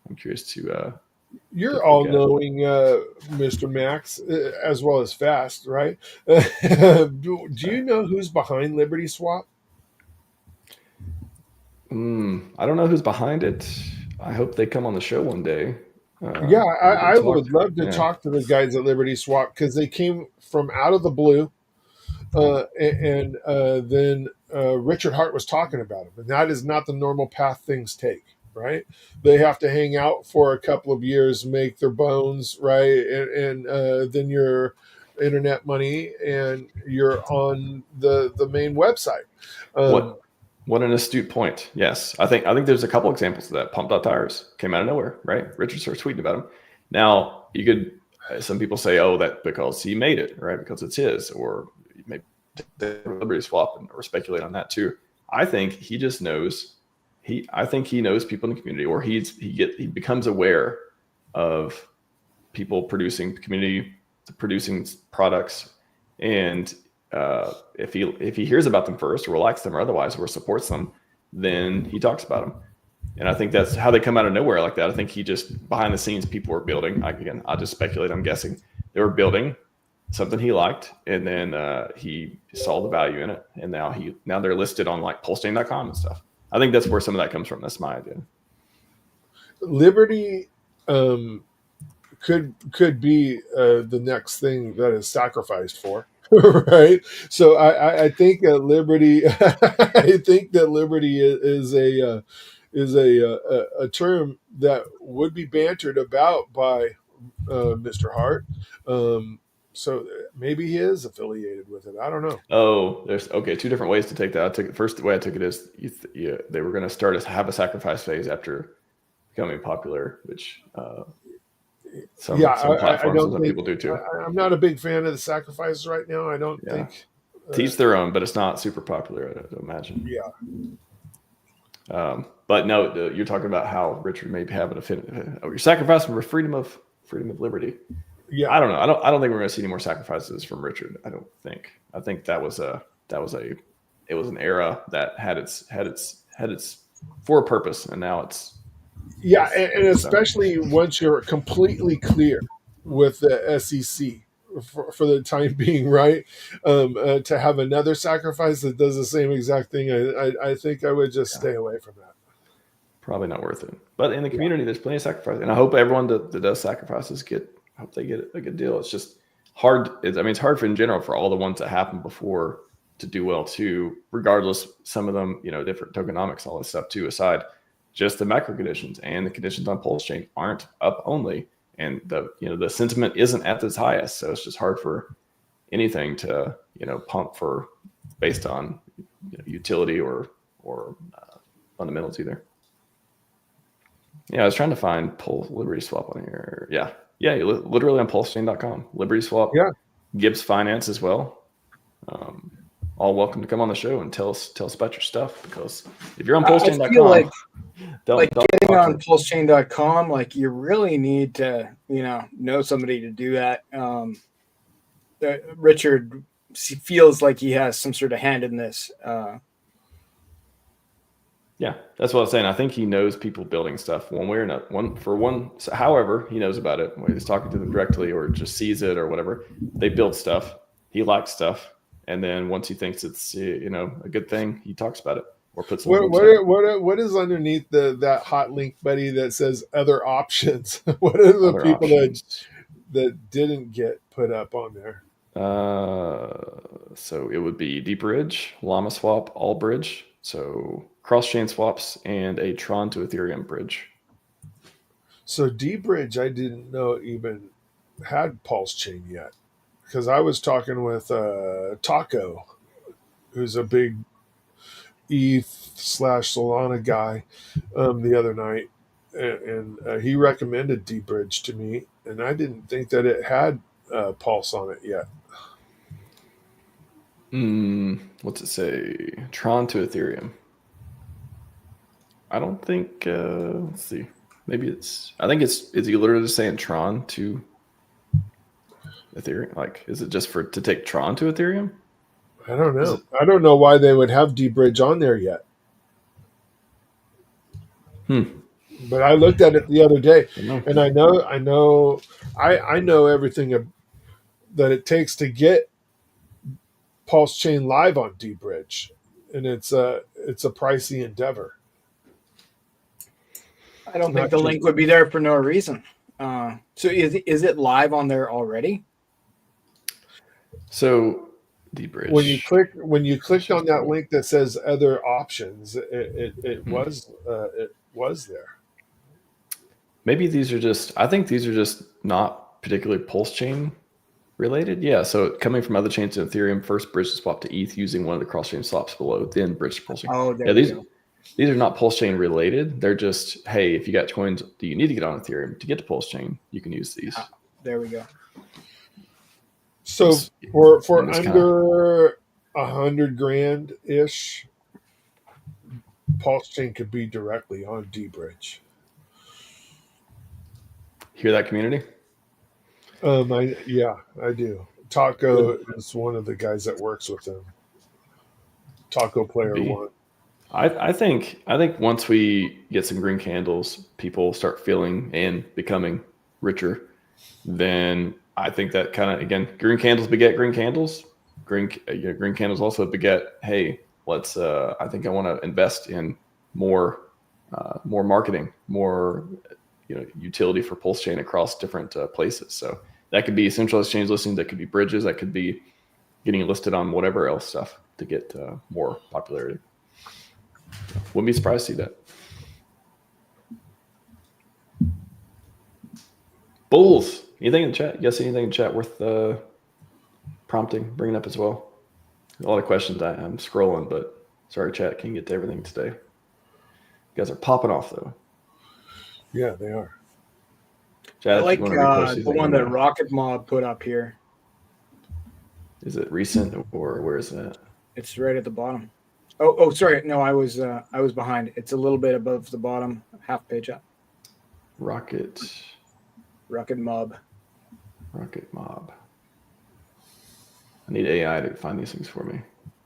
A: I'm curious to.
C: You're all knowing, Mr. Max, as well as Fast, right? Do you know who's behind Liberty Swap?
A: I don't know who's behind it. I hope they come on the show one day.
C: I would love to talk to the guys at Liberty Swap, because they came from out of the blue, and then Richard Hart was talking about them, and that is not the normal path things take. Right, they have to hang out for a couple of years, make their bones, right, and then your internet money, and you're on the main website.
A: What an astute point. Yes, I think there's a couple examples of that. Pump.tires came out of nowhere, right? Richard started tweeting about him. Now, you could, some people say, oh, that because he made it, right? Because it's his, or maybe Liberty Swap, or speculate on that too. I think he just knows. I think he knows people in the community, or he becomes aware of people producing products, and if he hears about them first, or likes them, or otherwise, or supports them, then he talks about them. And I think that's how they come out of nowhere like that. I think he just, behind the scenes, people were building. I'll just speculate. I'm guessing they were building, something he liked, and then he saw the value in it, and now they're listed on like PulseChain.com and stuff. I think that's where some of that comes from. That's my idea.
C: Liberty could be the next thing that is sacrificed for, right? So I think that Liberty, I think that Liberty is a term that would be bantered about by Mr. Hart. So maybe he is affiliated with it. I don't know.
A: Oh, there's two different ways to take that. The way I took it is they were going to have a sacrifice phase after becoming popular, which some platforms and some people do too.
C: I'm not a big fan of the sacrifices right now. I don't think.
A: To each their own, but it's not super popular, I imagine.
C: Yeah.
A: But no, you're talking about how Richard may have an affinity. You're sacrificing for freedom of liberty.
C: Yeah.
A: I don't know. I don't think we're going to see any more sacrifices from Richard. I don't think. I think it was an era that had its for a purpose, and now it's.
C: Yeah, and especially once you're completely clear with the SEC for the time being, right? To have another sacrifice that does the same exact thing, I think I would just stay away from that.
A: Probably not worth it. But in the community, there's plenty of sacrifice, and I hope everyone that does sacrifices hope they get a good deal. It's just hard. It's hard in general for all the ones that happened before to do well too. Regardless, some of them, different tokenomics, all this stuff too aside. Just the macro conditions and the conditions on PulseChain aren't up only, and the sentiment isn't at its highest. So it's just hard for anything to pump for based on utility or fundamentals either. Yeah, I was trying to find Liberty Swap on here. Yeah, literally on PulseChain.com. Liberty Swap.
C: Yeah.
A: Gibbs Finance as well. All welcome to come on the show and tell us about your stuff, because if you're on PulseChain.com,
D: I feel like getting on PulseChain.com, like you really need to know somebody to do that. Richard feels like he has some sort of hand in this.
A: Yeah, that's what I was saying. I think he knows people building stuff one way or not. However, he knows about it, whether he's talking to them directly or just sees it or whatever. They build stuff. He likes stuff. And then once he thinks it's a good thing, he talks about it or puts.
C: What is underneath that hot link, buddy, that says other options? What are the people that didn't get put up on there?
A: So it would be DeepBridge, Llama Swap, Allbridge, so cross-chain swaps, and a Tron to Ethereum bridge.
C: So DeepBridge, I didn't know even had PulseChain yet, because I was talking with Taco, who's a big ETH/Solana guy, the other night, and he recommended DeepBridge to me, and I didn't think that it had Pulse on it yet.
A: What's it say? Tron to Ethereum. I don't think. Let's see. Maybe I think it's you literally saying Tron to Ethereum. Like, is it just to take Tron to Ethereum?
C: I don't know. I don't know why they would have DeepBridge on there yet. But I looked at it the other day, and I know everything that it takes to get PulseChain live on DeepBridge, and it's a pricey endeavor.
D: I don't think the link would be there for no reason. So is it live on there already?
A: So DeepBridge.
C: When you clicked on that link that says other options, it was there.
A: Maybe I think these are just not particularly PulseChain related. Yeah. So coming from other chains to Ethereum, first bridge to swap to ETH using one of the cross-chain swaps below, then bridge to PulseChain.
D: Oh,
A: these are not PulseChain related. They're just, hey, if you got coins, do you need to get on Ethereum to get to PulseChain? You can use these.
D: There we go.
C: So for under $100,000 ish, PulseChain could be directly on DeepBridge.
A: Hear that, community?
C: I do. Taco is one of the guys that works with them. Taco Player One.
A: I think once we get some green candles, people start feeling and becoming richer, then I think that kind of, again, green candles beget green candles. Green candles also beget, hey, let's. I think I want to invest in more marketing, more utility for PulseChain across different places. So that could be centralized exchange listings, that could be bridges, that could be getting listed on whatever else stuff to get more popularity. Wouldn't be surprised to see that. Bulls. Anything in the chat? You guys see anything in the chat worth prompting, bringing up as well? A lot of questions. I'm scrolling, but sorry, chat, can't get to everything today. You guys are popping off, though.
C: Yeah, they are.
A: Chad,
D: I like the one that Rocket Mob put up here.
A: Is it recent or where is that?
D: It's right at the bottom. Oh, sorry. No, I was behind. It's a little bit above the bottom, half page up.
A: Rocket
D: Mob.
A: I need AI to find these things for me.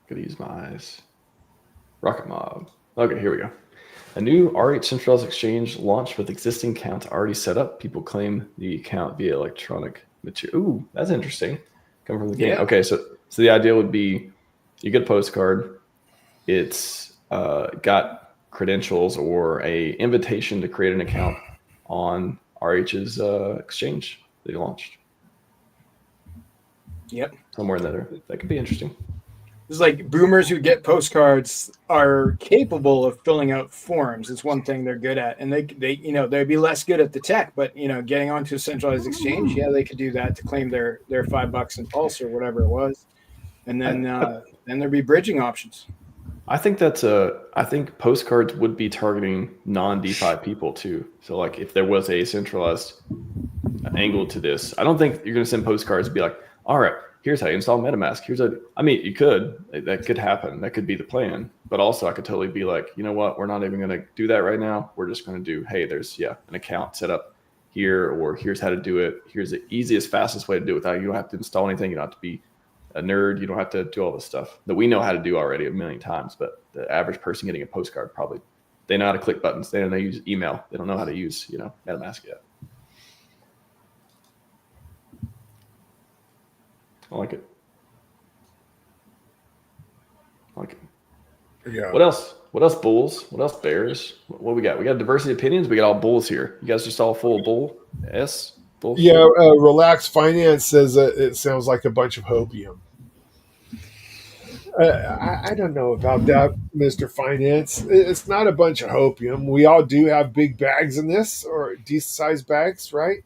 A: Gotta use my eyes. Rocket Mob. Okay, here we go. A new RH centralized exchange launched with existing accounts already set up. People claim the account via electronic material. Ooh, that's interesting. Coming from the game.
D: Yeah.
A: Okay, so the idea would be you get a postcard. It's got credentials or a invitation to create an account on RH's exchange they launched.
D: Yep.
A: Somewhere in there. That could be interesting.
D: It's like boomers who get postcards are capable of filling out forms. It's one thing they're good at, and they they'd be less good at the tech, but getting onto a centralized exchange, yeah, they could do that to claim their $5 in Pulse or whatever it was, and then there'd be bridging options.
A: I think I think postcards would be targeting non-DeFi people too. So like if there was a centralized angle to this, I don't think you're going to send postcards and be like, all right, here's how you install MetaMask. You could, that could happen. That could be the plan. But also I could totally be like, you know what? We're not even going to do that right now. We're just going to do, hey, there's an account set up here, or here's how to do it. Here's the easiest, fastest way to do it without, you don't have to install anything. You don't have to be a nerd. You don't have to do all this stuff that we know how to do already a million times. But the average person getting a postcard, probably, they know how to click buttons. They use email. They don't know how to use, MetaMask yet. I like it.
C: Yeah.
A: What else? What else, bulls? What else, bears? What we got? We got diversity of opinions. We got all bulls here. You guys just all full bull? Bulls?
C: Yeah, Relaxed Finance says it sounds like a bunch of hopium. I don't know about that, Mr. Finance. It's not a bunch of hopium. We all do have big bags in this, or decent sized bags, right?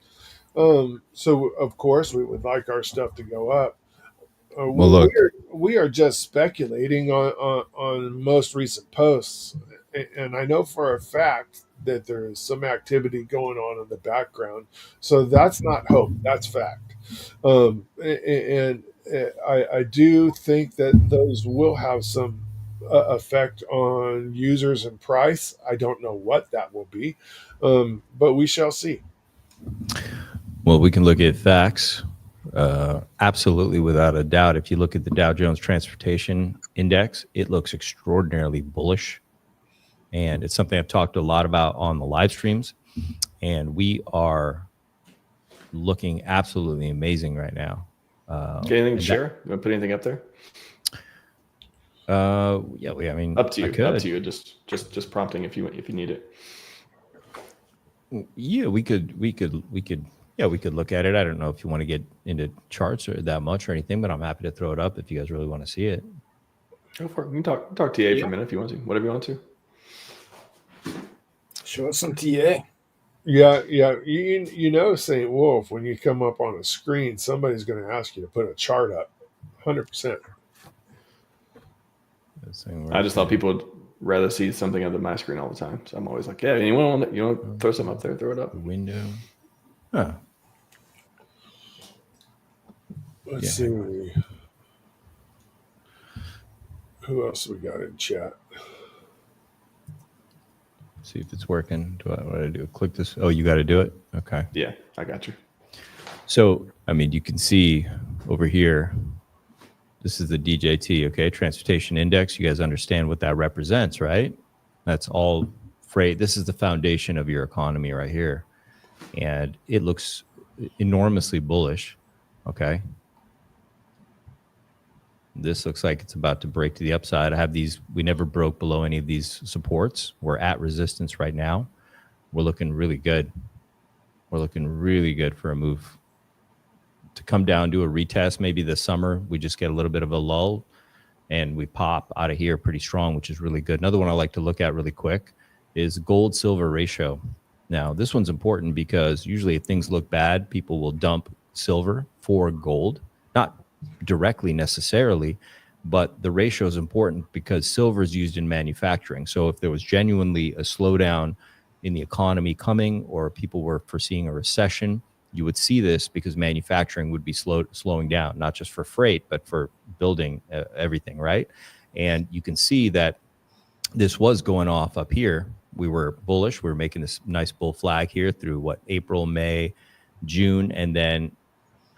C: So of course we would like our stuff to go up.
B: Well, look,
C: we are just speculating on most recent posts, and I know for a fact that there is some activity going on in the background. So that's not hope; that's fact. And I do think that those will have some effect on users and price. I don't know what that will be, but we shall see.
B: well, we can look at facts. Absolutely, without a doubt. If you look at the Dow Jones Transportation Index, it looks extraordinarily bullish. And it's something I've talked a lot about on the live streams. And we are looking absolutely amazing right now.
A: Anything to share? You want to put anything up there?
B: Yeah, I mean,
A: up to you. Up to you. Just prompting if you need it.
B: Yeah, we could look at it. I don't know if you want to get into charts or that much or anything, but I'm happy to throw it up if you guys really want to see it.
A: Go for it. We can talk TA for a minute if you want to. Whatever you want to.
D: Show us some TA.
C: Yeah. You know, St. Wolf, when you come up on a screen, somebody's going to ask you to put a chart up. 100%.
A: I just thought people would rather see something other than my screen all the time. So I'm always like, yeah, anyone want to throw something up there, throw it up.
B: Window. Huh.
C: Let's see. Who else we got in chat?
B: See if it's working. What do I do? Click this. Oh, you got to do it? Okay.
A: Yeah, I got you.
B: So, I mean, you can see over here, this is the DJT, okay? Transportation Index. You guys understand what that represents, right? That's all freight. This is the foundation of your economy right here. And it looks enormously bullish. Okay. This looks like it's about to break to the upside. I have these, we never broke below any of these supports. We're at resistance right now. We're looking really good. We're looking really good for a move to come down, do a retest maybe this summer. We just get a little bit of a lull and we pop out of here pretty strong, which is really good. Another one I like to look at really quick is gold silver ratio. Now, this one's important because usually if things look bad, people will dump silver for gold, not directly necessarily, but the ratio is important because silver is used in manufacturing. So if there was genuinely a slowdown in the economy coming, or people were foreseeing a recession, you would see this because manufacturing would be slowing down, not just for freight, but for building everything, right? And you can see that this was going off up here. We were bullish. We were making this nice bull flag here through what, April, May, June, and then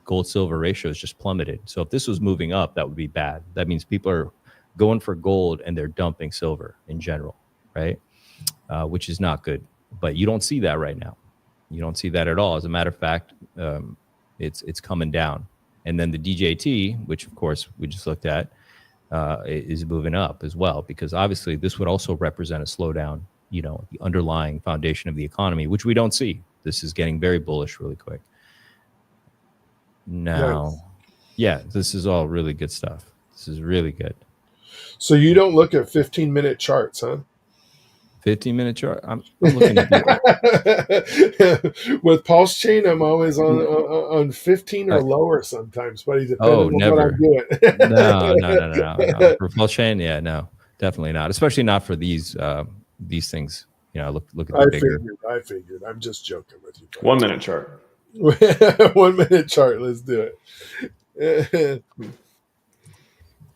B: gold silver ratio is just plummeted. So if this was moving up, that would be bad. That means people are going for gold and they're dumping silver in general, right? Which is not good. But you don't see that right now. You don't see that at all. As a matter of fact, it's coming down. And then the DJT, which of course we just looked at, is moving up as well, because obviously this would also represent a slowdown, you know, the underlying foundation of the economy, which we don't see. This is getting very bullish really quick. Now,
C: Nice.
B: yeah, this is all really good stuff. This is really good.
C: So you don't look at 15-minute charts, huh?
B: 15-minute chart. I'm looking at
C: With PulseChain, I'm always on 15 or lower sometimes, but it depends on
B: never.
C: what I'm doing.
B: No. For PulseChain, yeah, no, definitely not. Especially not for these things. You know, look at the bigger.
C: I figured. I'm just joking with you.
A: 1 minute chart.
C: 1 minute chart. Let's do it.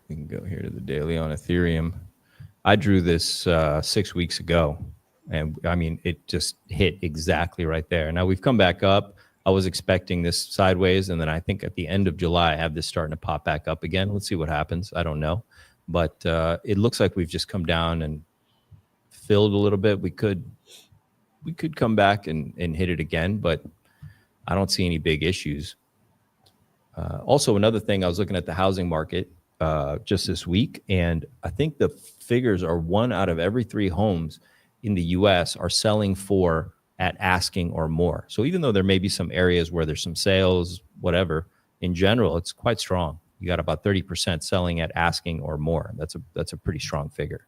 B: We can go here to the daily on Ethereum. I drew this 6 weeks ago, and I mean, it just hit exactly right there. Now we've come back up. I was expecting this sideways, and then I think at the end of July, I have this starting to pop back up again. Let's see what happens. I don't know, but it looks like we've just come down and filled a little bit. We could come back and hit it again, but I don't see any big issues. Also, another thing, I was looking at the housing market just this week, and I think the figures are 1 out of every 3 homes in the US are selling for at asking or more. So even though there may be some areas where there's some sales, whatever, in general, it's quite strong. You got about 30% selling at asking or more. That's a pretty strong figure.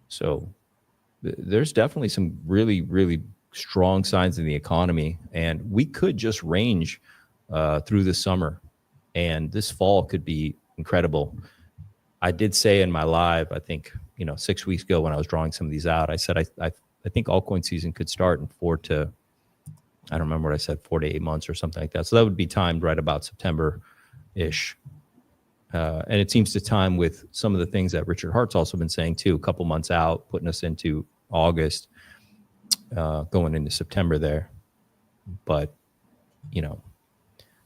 B: So there's definitely some really, really strong signs in the economy, and we could just range through the summer, and this fall could be incredible. I did say in my live, I think, 6 weeks ago when I was drawing some of these out, I said I think altcoin season could start in 4 to 8 months or something like that. So that would be timed right about September-ish. And it seems to time with some of the things that Richard Hart's also been saying too, a couple months out, putting us into August, going into September there. But,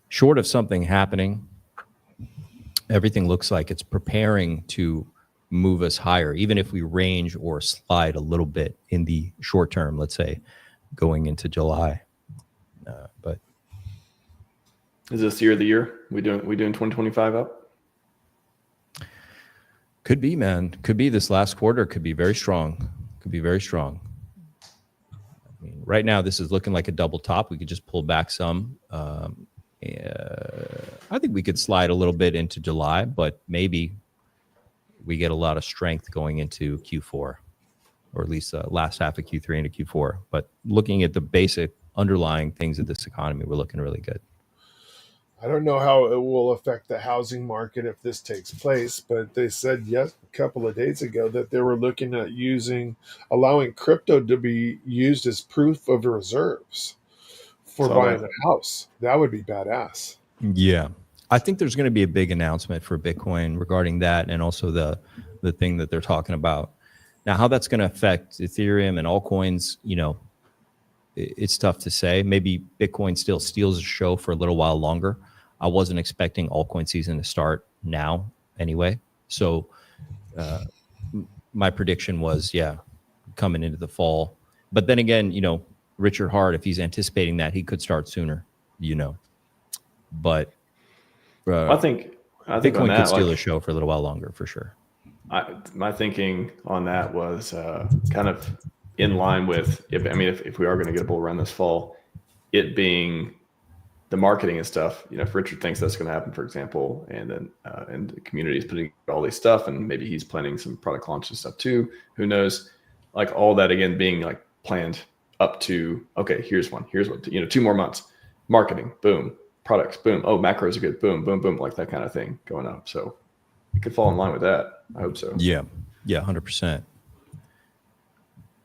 B: short of something happening, everything looks like it's preparing to move us higher, even if we range or slide a little bit in the short term, let's say, going into July. But
A: Is this year the year? We doing 2025 up?
B: Could be, man. Could be this last quarter. Could be very strong. I mean, right now, this is looking like a double top. We could just pull back some. I think we could slide a little bit into July, but maybe we get a lot of strength going into Q4, or at least the last half of Q3 into Q4. But looking at the basic underlying things of this economy, we're looking really good.
C: I don't know how it will affect the housing market if this takes place, but they said a couple of days ago that they were looking at allowing crypto to be used as proof of reserves for buying a house. That would be badass.
B: Yeah. I think there's going to be a big announcement for Bitcoin regarding that, and also the thing that they're talking about. Now, how that's going to affect Ethereum and altcoins, it's tough to say. Maybe Bitcoin still steals the show for a little while longer. I wasn't expecting altcoin season to start now anyway. So my prediction was, coming into the fall. But then again, Richard Hart, if he's anticipating that, he could start sooner, But
A: I think
B: Bitcoin
A: on
B: could
A: that,
B: steal
A: like,
B: the show for a little while longer, for sure.
A: my thinking on that was kind of in line with if we are going to get a bull run this fall, it being the marketing and stuff. If Richard thinks that's going to happen, for example, and then and the community is putting all these stuff, and maybe he's planning some product launch and stuff too. Who knows? Like all that again being like planned up to, okay, here's what 2 more months, marketing, boom, products, boom, oh, macros are good, boom, boom, boom, like that kind of thing going up. So it could fall in line with that. I hope so.
B: Yeah, 100%.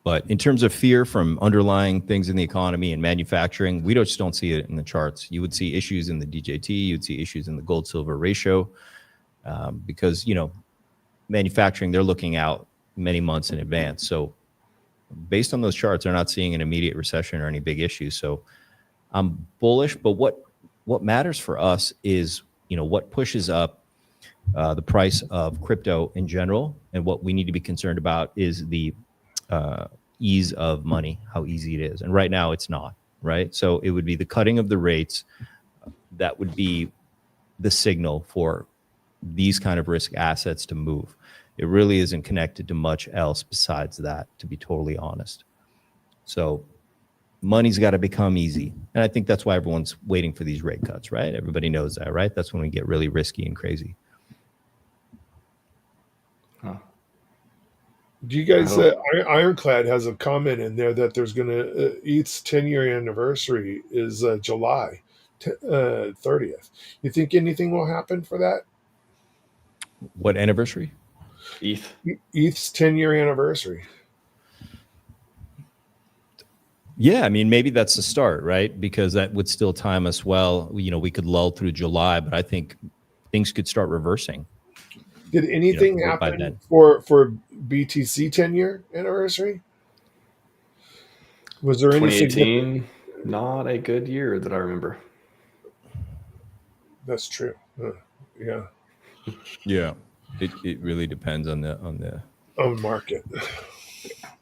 B: But in terms of fear from underlying things in the economy and manufacturing, we just don't see it in the charts. You would see issues in the DJT, you'd see issues in the gold-silver ratio, because manufacturing, they're looking out many months in advance. So based on those charts, they're not seeing an immediate recession or any big issues. So I'm bullish, but what matters for us is what pushes up the price of crypto in general, and what we need to be concerned about is the ease of money, how easy it is. And right now it's not, right? So it would be the cutting of the rates that would be the signal for these kind of risk assets to move. It really isn't connected to much else besides that, to be totally honest. So money's got to become easy. And I think that's why everyone's waiting for these rate cuts, right? Everybody knows that, right? That's when we get really risky and crazy.
A: Huh.
C: Do you guys, Ironclad has a comment in there that there's going to, ETH's 10-year anniversary is July 30th. You think anything will happen for that?
B: What anniversary?
C: ETH's 10-year anniversary.
B: Yeah, I mean, maybe that's the start, right? Because that would still time us well. We could lull through July, but I think things could start reversing.
C: Did anything happen for BTC 10-year anniversary? Was there any
A: 2018? Not a good year that I remember.
C: That's true. Yeah.
B: Yeah. It really depends on the
C: market.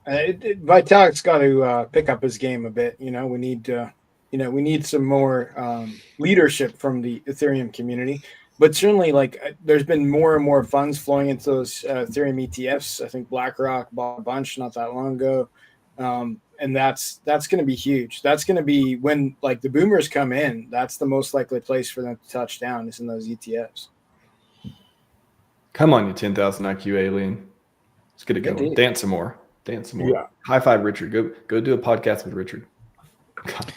D: Vitalik's got to pick up his game a bit. We need some more leadership from the Ethereum community. But certainly, there's been more and more funds flowing into those Ethereum ETFs. I think BlackRock bought a bunch not that long ago, and that's going to be huge. That's going to be when the boomers come in. That's the most likely place for them to touch down is in those ETFs.
A: Come on, you 10,000 IQ alien. Let's get it going. Indeed. Dance some more. Yeah. High five, Richard. Go do a podcast with Richard. God.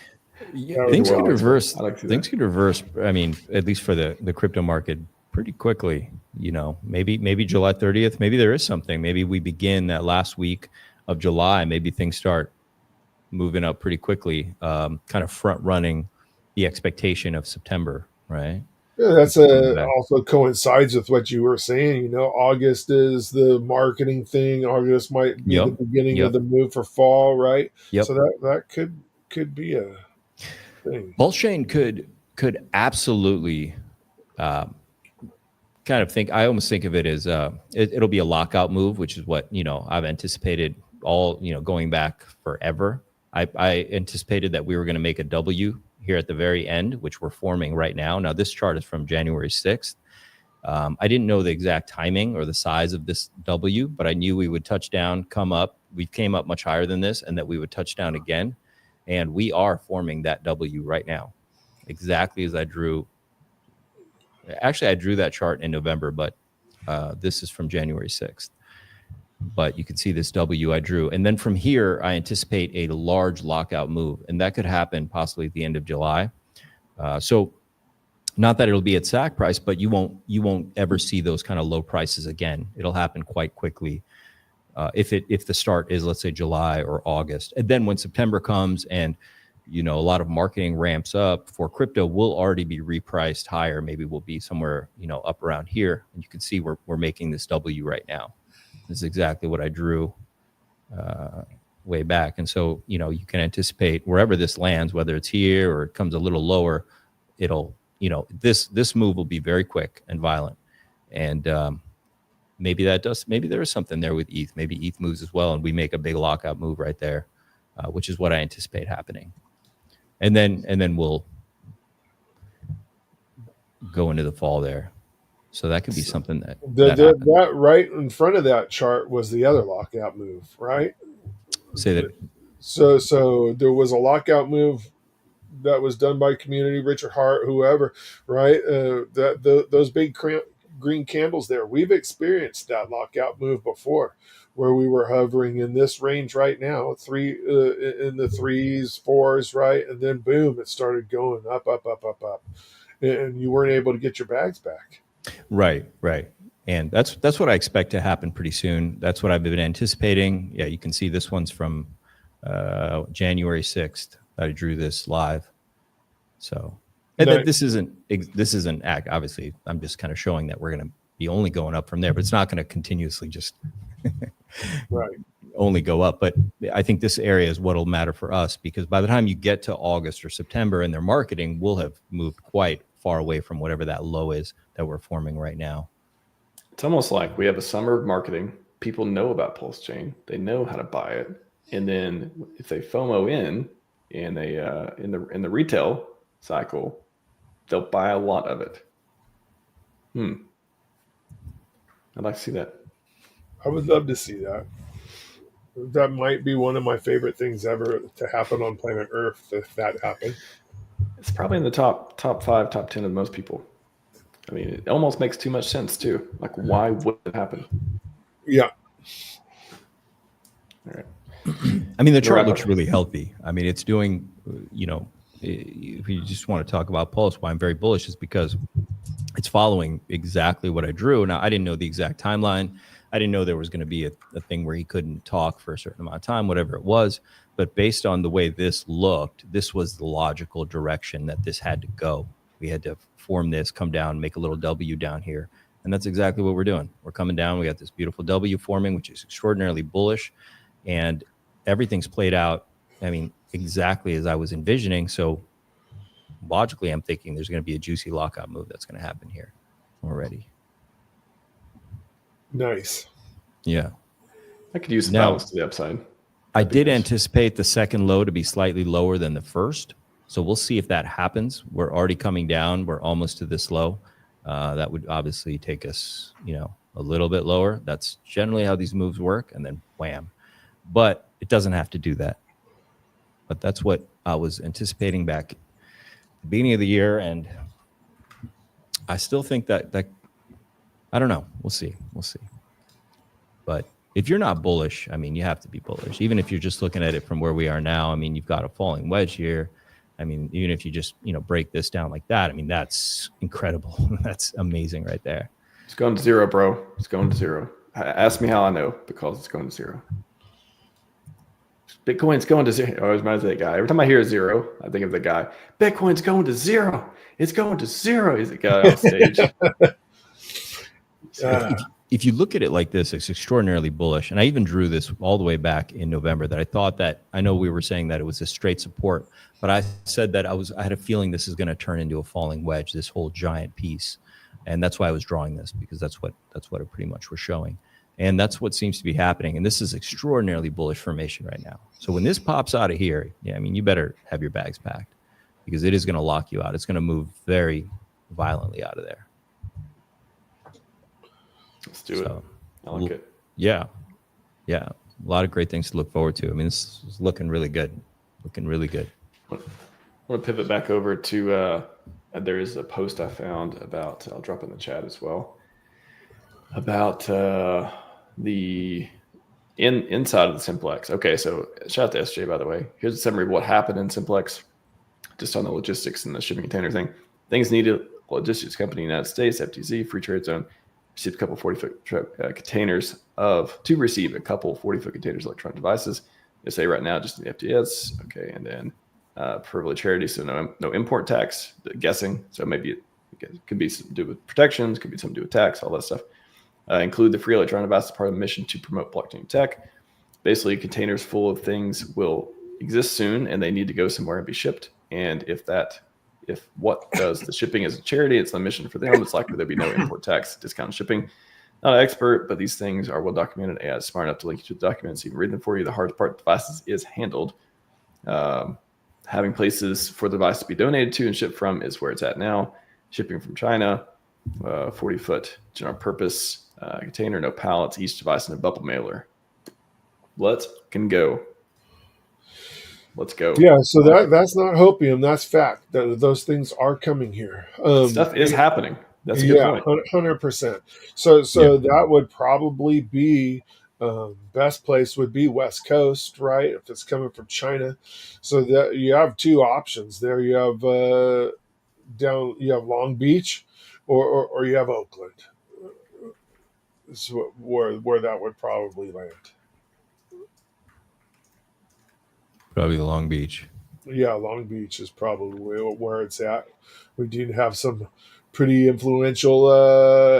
B: Yeah, things could reverse. Things could reverse. I mean, at least for the crypto market, pretty quickly. Maybe July 30th. Maybe there is something. Maybe we begin that last week of July. Maybe things start moving up pretty quickly. Kind of front running the expectation of September, right?
C: Yeah, that's also coincides with what you were saying. August is the marketing thing. August might be the beginning of the move for fall, right?
B: Yep.
C: So that could be a thing.
B: PulseChain could absolutely kind of think. I almost think of it as it'll be a lockout move, which is what I've anticipated all going back forever. I anticipated that we were going to make a W here at the very end, which we're forming right now. Now, this chart is from January 6th. I didn't know the exact timing or the size of this W, but I knew we would touch down, come up. We came up much higher than this, and that we would touch down again. And we are forming that W right now, exactly as I drew. Actually, I drew that chart in November, but this is from January 6th. But you can see this W I drew. And then from here, I anticipate a large lockout move. And that could happen possibly at the end of July. So not that it'll be at SAC price, but you won't ever see those kind of low prices again. It'll happen quite quickly if the start is, let's say, July or August. And then when September comes and a lot of marketing ramps up for crypto, we'll already be repriced higher. Maybe we'll be somewhere up around here. And you can see we're making this W right now. This is exactly what I drew way back. And so, you can anticipate wherever this lands, whether it's here or it comes a little lower, it'll, this move will be very quick and violent. And maybe there is something there with ETH. Maybe ETH moves as well, and we make a big lockout move right there, which is what I anticipate happening. And then we'll go into the fall there. So that could be something that
C: that right in front of that chart was the other lockout move, right?
B: say that.
C: So there was a lockout move that was done by community, Richard Hart, whoever, right? Those big green candles there. We've experienced that lockout move before, where we were hovering in this range right now, in the 3s, 4s, right, and then boom, it started going up, and you weren't able to get your bags back.
B: Right. And that's what I expect to happen pretty soon. That's what I've been anticipating. Yeah, you can see this one's from January 6th. I drew this live. So, and
C: Nice.
B: this isn't obviously, I'm just kind of showing that we're going to be only going up from there, but it's not going to continuously just
C: Right.
B: only go up. But I think this area is what'll matter for us, because by the time you get to August or September and their marketing, we'll have moved quite far away from whatever that low is that we're forming right now.
A: It's almost like we have a summer of marketing. People know about PulseChain. They know how to buy it. And then if they FOMO in the retail cycle, they'll buy a lot of it. I'd like to see that.
C: I would love to see that. That might be one of my favorite things ever to happen on planet Earth, if that happened.
A: It's probably in the top 5, top 10 of most people. I mean, it almost makes too much sense too. Like, why would it happen?
C: Yeah.
A: All right.
B: I mean, the chart looks really healthy. I mean, it's doing, if you just want to talk about Pulse, why I'm very bullish is because it's following exactly what I drew. Now, I didn't know the exact timeline. I didn't know there was going to be a thing where he couldn't talk for a certain amount of time, whatever it was. But based on the way this looked, this was the logical direction that this had to go. We had to form this, come down, make a little W down here. And that's exactly what we're doing. We're coming down. We got this beautiful W forming, which is extraordinarily bullish. And everything's played out, I mean, exactly as I was envisioning. So logically, I'm thinking there's going to be a juicy lockout move that's going to happen here already.
C: Nice.
B: Yeah.
A: I could use some balance to the upside.
B: I did anticipate the second low to be slightly lower than the first. So we'll see if that happens. We're already coming down. We're almost to this low. That would obviously take us, a little bit lower. That's generally how these moves work. And then wham. But it doesn't have to do that. But that's what I was anticipating back at the beginning of the year. And I still think that I don't know. We'll see. But if you're not bullish, I mean, you have to be bullish. Even if you're just looking at it from where we are now, I mean, you've got a falling wedge here. I mean, even if you just, break this down like that, I mean, that's incredible. That's amazing right there.
A: It's going to zero, bro. It's going to zero. Ask me how I know, because it's going to zero. Bitcoin's going to zero. I always reminds that guy. Every time I hear zero, I think of the guy. Bitcoin's going to zero. It's going to zero. He's the guy on stage.
B: If you look at it like this, it's extraordinarily bullish. And I even drew this all the way back in November, that I thought that, I know we were saying that it was a straight support, but I said that I had a feeling this is going to turn into a falling wedge, this whole giant piece. And that's why I was drawing this, because that's what it pretty much was showing. And that's what seems to be happening. And this is extraordinarily bullish formation right now. So when this pops out of here, I mean, you better have your bags packed, because it is going to lock you out. It's going to move very violently out of there.
A: Let's do it. I like it.
B: Yeah. A lot of great things to look forward to. I mean, this is looking really good. I want
A: to pivot back over to, there is a post I found about, I'll drop in the chat as well, about the inside of the Simplex. Okay, so shout out to SJ, by the way. Here's a summary of what happened in Simplex, just on the logistics and the shipping container thing. Things needed: logistics company in the United States, FTZ, free trade zone, received a couple 40-foot containers to receive a couple 40-foot containers of electronic devices. They say right now just in the FTS. Okay, and then privilege charity, so no import tax, guessing. So maybe it could be something to do with protections, could be something to do with tax, all that stuff. Include the free electronic device as part of the mission to promote blockchain tech. Basically, containers full of things will exist soon, and they need to go somewhere and be shipped. And if what does the shipping as a charity, it's the mission for them, it's likely there'll be no import tax, discounted shipping. Not an expert, but these things are well documented. AI is smart enough to link you to the documents, even read them for you. The hardest part of devices is handled. Having places for the device to be donated to and shipped from is where it's at now. shipping from China, 40-foot general purpose container, no pallets, each device in a bubble mailer. Let's go. Let's go.
C: Yeah, so that's not hopium. That's fact. Those things are coming here.
A: Stuff is happening. That's a good point.
C: 100%. So that would probably be best place would be West Coast, right? If it's coming from China. So that you have two options there. You have you have Long Beach, or you have Oakland. So where that would probably land.
B: Probably the Long Beach.
C: Yeah, Long Beach is probably where it's at. We do have some pretty influential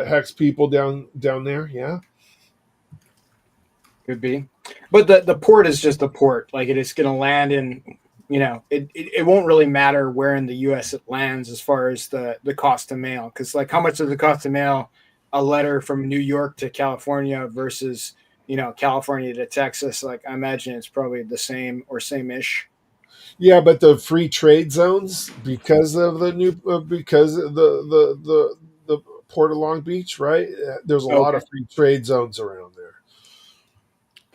C: hex people down there. Yeah,
D: Could be, but the port is just a port. Like it is going to land in, it won't really matter where in the U.S. it lands as far as the cost to mail. Because like how much does it cost to mail a letter from New York to California versus California to Texas? Like I imagine it's probably the same or same-ish.
C: Yeah, but the free trade zones because of the new because of the Port of Long Beach, right? There's a lot of free trade zones around there.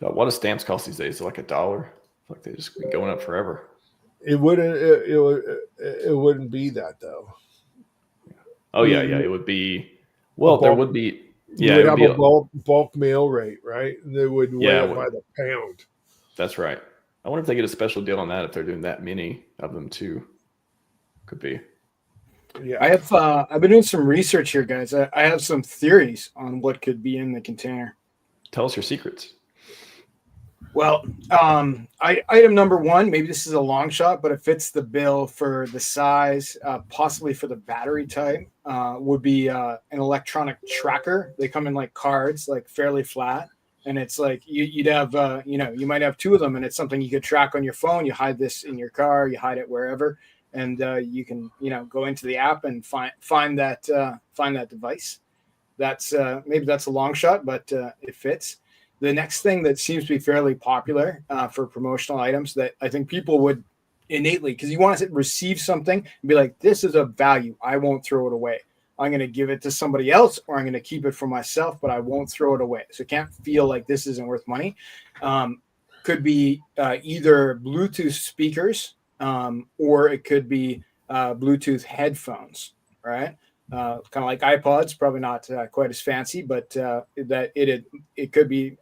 A: What do stamps cost these days? Like $1? Like they just been going up forever.
C: It wouldn't be that though.
A: Oh yeah, it would be. Well, there would be. Yeah,
C: it would have a bulk mail rate, right? They would weigh it by the pound.
A: That's right. I wonder if they get a special deal on that if they're doing that many of them too. Could be.
D: Yeah, I've been doing some research here, guys. I have some theories on what could be in the container.
A: Tell us your secrets.
D: Well, item number one, maybe this is a long shot, but it fits the bill for the size, possibly for the battery type, would be an electronic tracker. They come in like cards, like fairly flat. And it's like you'd have, you might have two of them, and it's something you could track on your phone. You hide this in your car, you hide it wherever, and you can, go into the app and find that device. That's maybe that's a long shot, but it fits. The next thing that seems to be fairly popular for promotional items that I think people would innately, because you want to receive something and be like, this is of value. I won't throw it away. I'm going to give it to somebody else, or I'm going to keep it for myself, but I won't throw it away. So it can't feel like this isn't worth money. Could be either Bluetooth speakers, or it could be Bluetooth headphones, right? Kind of like iPods, probably not quite as fancy, but that it could be,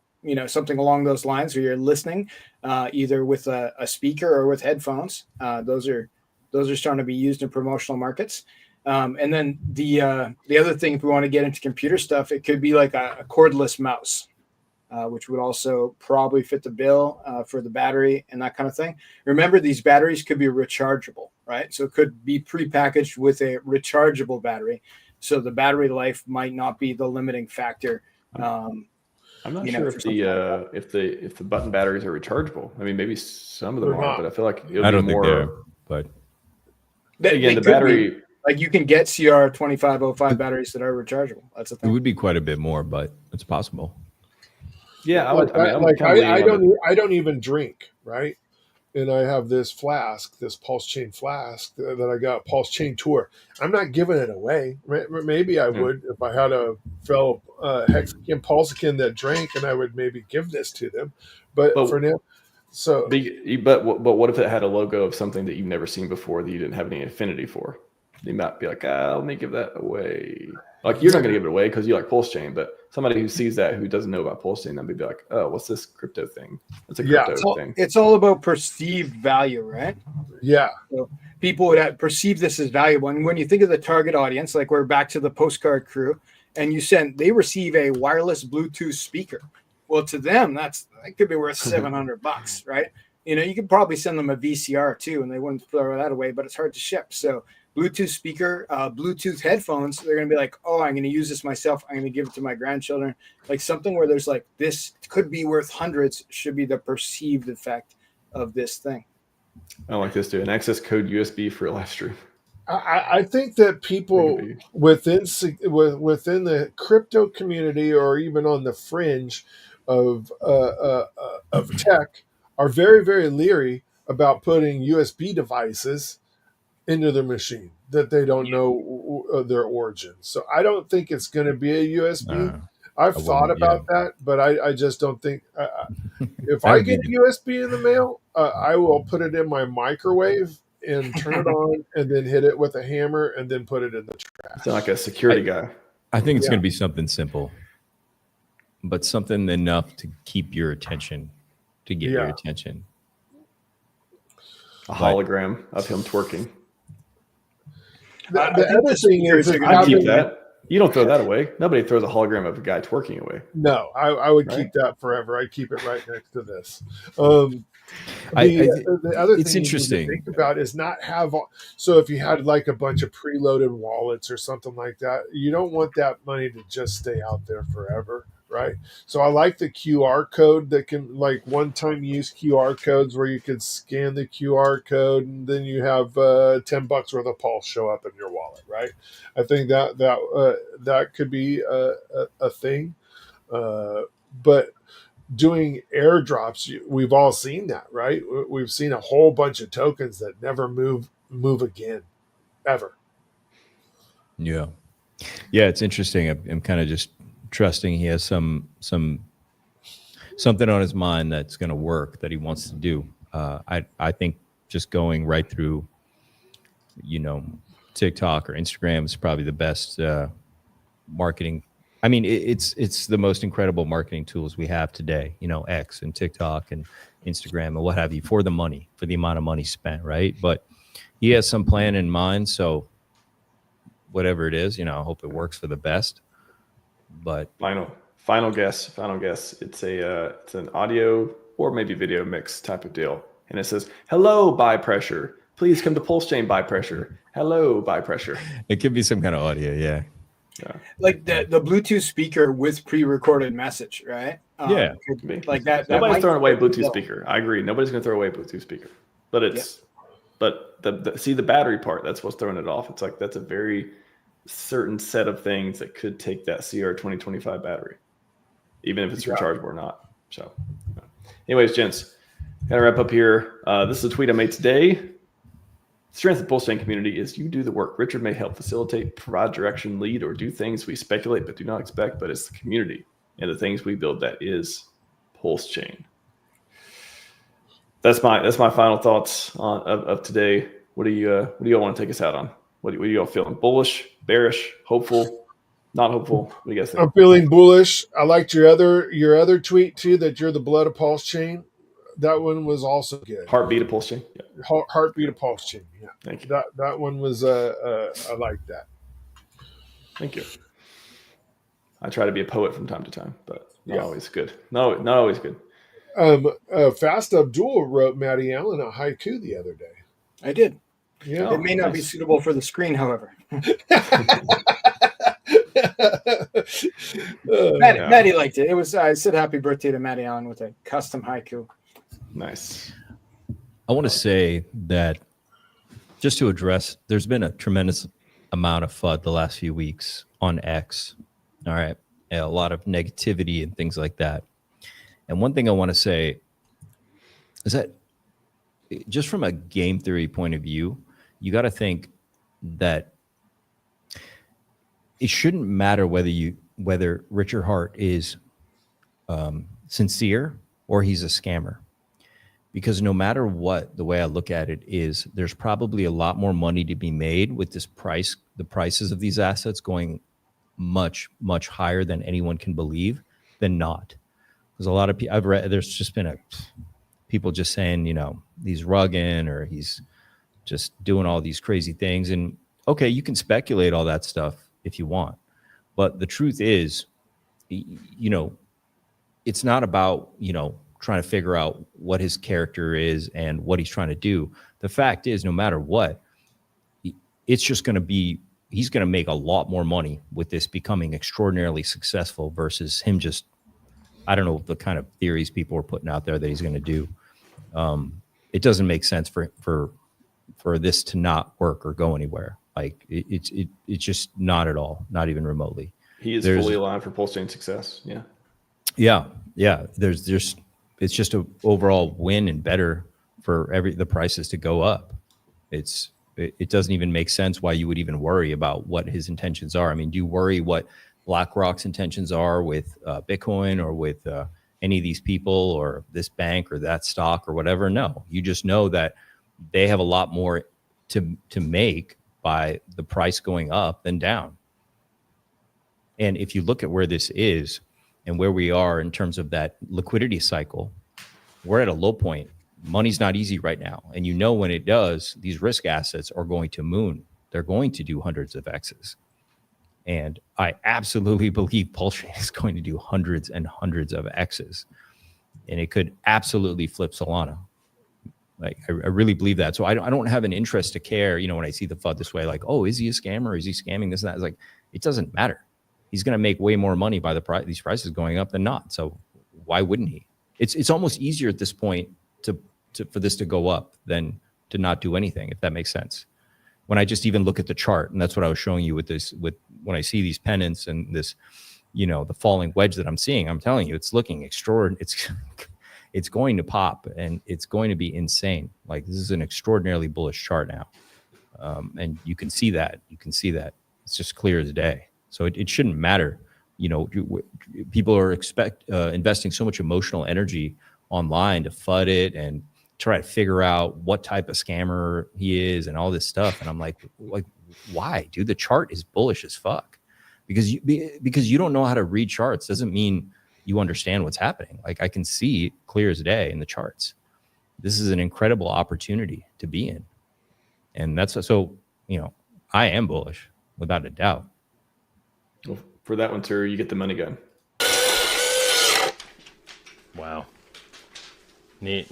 D: something along those lines where you're listening either with a speaker or with headphones. Those are starting to be used in promotional markets. And then the other thing, if we want to get into computer stuff, it could be like a cordless mouse, which would also probably fit the bill for the battery and that kind of thing. Remember, these batteries could be rechargeable, right? So it could be prepackaged with a rechargeable battery. So the battery life might not be the limiting factor.
A: I'm not sure if the button batteries are rechargeable. I mean, maybe some of them are, but I feel like it would be more. Think they're,
B: but
A: again, the battery.
D: Like you can get CR2505 batteries that are rechargeable. That's the thing.
B: It would be quite a bit more, but it's possible.
A: Yeah,
C: I don't even drink, right? And I have this flask, this PulseChain flask that I got, PulseChain Tour. I'm not giving it away. Maybe I would if I had a fellow Hexakin Pulsekin that drank, and I would maybe give this to them. But for now, so.
A: But what if it had a logo of something that you've never seen before that you didn't have any affinity for? They might be like, let me give that away. Like, you're not going to give it away because you like PulseChain, but somebody who sees that, who doesn't know about PulseChain, they'll be like, oh, what's this crypto thing? It's a crypto thing.
D: It's all about perceived value, right?
C: Yeah.
D: So people would perceive this as valuable. And when you think of the target audience, like we're back to the postcard crew, and they receive a wireless Bluetooth speaker. Well, to them, that could be worth $700, right? You could probably send them a VCR too, and they wouldn't throw that away, but it's hard to ship. So Bluetooth speaker, Bluetooth headphones, they're going to be like, oh, I'm going to use this myself. I'm going to give it to my grandchildren. Like something where there's like, this could be worth hundreds, should be the perceived effect of this thing.
A: I like this too. An access code USB for a live stream.
C: I think that people within the crypto community, or even on the fringe of tech, are very, very leery about putting USB devices into the machine that they don't know their origin. So I don't think it's going to be a USB. I've thought about that, but I just don't think. If I get a USB in the mail, I will put it in my microwave and turn it on, and then hit it with a hammer, and then put it in the trash.
A: Sound like a security guy.
B: I think it's going to be something simple, but something enough to keep your attention, to get your attention.
A: A hologram of him twerking.
C: The other thing is,
A: I keep that. You don't throw that away. Nobody throws a hologram of a guy twerking away.
C: No, I would keep that forever. I'd keep it right next to this. The other
B: it's
C: thing
B: interesting.
C: you need to think about is not have. So if you had like a bunch of preloaded wallets or something like that, you don't want that money to just stay out there forever, right? So I like the QR code that can, like, one-time use QR codes where you could scan the QR code and then you have $10 worth of Pulse show up in your wallet, right? I think that could be a thing, but doing airdrops, we've all seen that, right? We've seen a whole bunch of tokens that never move again, ever.
B: Yeah, it's interesting. I'm kind of just trusting he has something on his mind that's going to work, that he wants to do. I think just going right through, TikTok or Instagram is probably the best marketing. I mean, it's the most incredible marketing tools we have today. X and TikTok and Instagram and what have you, for the money, for the amount of money spent, right? But he has some plan in mind, so whatever it is, I hope it works for the best. But
A: final guess. It's an audio or maybe video mix type of deal, and it says, "Hello, buy pressure. Please come to PulseChain, buy pressure. Hello, buy pressure."
B: It could be some kind of audio, yeah.
D: Like the Bluetooth speaker with pre-recorded message, right?
A: Could be.
D: Like that.
A: Nobody's throwing away a Bluetooth speaker. I agree. Nobody's going to throw away a Bluetooth speaker, but but the battery part, that's what's throwing it off. It's like that's a very certain set of things that could take that CR 2025 battery, even if it's rechargeable or not. So, anyways, gents, gotta wrap up here. This is a tweet I made today. Strength of the PulseChain community is you do the work. Richard may help facilitate, provide direction, lead, or do things we speculate but do not expect. But it's the community and the things we build that is PulseChain. That's my final thoughts of today. What do you all want to take us out on? What are you all feeling? Bullish, bearish, hopeful, not hopeful? What do you guys think?
C: I'm feeling bullish. I liked your other tweet too, that you're the blood of PulseChain. That one was also good.
A: Heartbeat of PulseChain. Yeah.
C: Heartbeat of PulseChain. Yeah.
A: Thank you.
C: That one was I like that.
A: Thank you. I try to be a poet from time to time, but not always good. No, not always good.
C: Fast Abdul wrote Matty Allen a haiku the other day.
D: I did.
C: Yeah.
D: It may not be suitable for the screen, however. Matty liked it. It was I said happy birthday to Matty Allen with a custom haiku.
A: Nice.
B: I want to say that just to address, there's been a tremendous amount of FUD the last few weeks on X. All right. A lot of negativity and things like that. And one thing I want to say is that just from a game theory point of view, you got to think that it shouldn't matter whether Richard Hart is sincere or he's a scammer. Because no matter what, the way I look at it is there's probably a lot more money to be made with the prices of these assets going much, much higher than anyone can believe than not. There's a lot of people I've read, there's just been people just saying, he's rugging or he's just doing all these crazy things. And okay, you can speculate all that stuff if you want. But the truth is, it's not about, trying to figure out what his character is and what he's trying to do. The fact is, no matter what, it's just going to be, he's going to make a lot more money with this becoming extraordinarily successful versus him just, I don't know the kind of theories people are putting out there that he's going to do. It doesn't make sense for this to not work or go anywhere. Like it's just not at all, not even remotely.
A: He is fully aligned for PulseChain success. Yeah.
B: Yeah. It's just an overall win and better for the prices to go up. It's it doesn't even make sense why you would even worry about what his intentions are. I mean, do you worry what BlackRock's intentions are with Bitcoin or with any of these people or this bank or that stock or whatever? No, you just know that they have a lot more to make by the price going up than down. And if you look at where this is and where we are in terms of that liquidity cycle, we're at a low point. Money's not easy right now. And you know, when it does, these risk assets are going to moon. They're going to do hundreds of X's. And I absolutely believe PulseChain is going to do hundreds and hundreds of X's. And it could absolutely flip Solana. Like, I really believe that. So I don't have an interest to care, you know, when I see the FUD this way, like, oh, is he a scammer? Is he scamming this and that? It's like, it doesn't matter. He's going to make way more money by these prices going up than not. So why wouldn't he? It's almost easier at this point for this to go up than to not do anything, if that makes sense. When I just even look at the chart, and that's what I was showing you with when I see these pennants and this, you know, the falling wedge that I'm seeing, I'm telling you, it's looking extraordinary. It's going to pop and it's going to be insane. Like, this is an extraordinarily bullish chart now. And you can see that. It's just clear as day. So it shouldn't matter. You know, people are investing so much emotional energy online to FUD it and try to figure out what type of scammer he is and all this stuff. And I'm like, why, dude? The chart is bullish as fuck. Because you don't know how to read charts doesn't mean you understand what's happening. Like, I can see clear as day in the charts. This is an incredible opportunity to be in. And that's so, you know, I am bullish without a doubt.
A: Well, for that one, sir, you get the money gun.
E: Wow. Neat.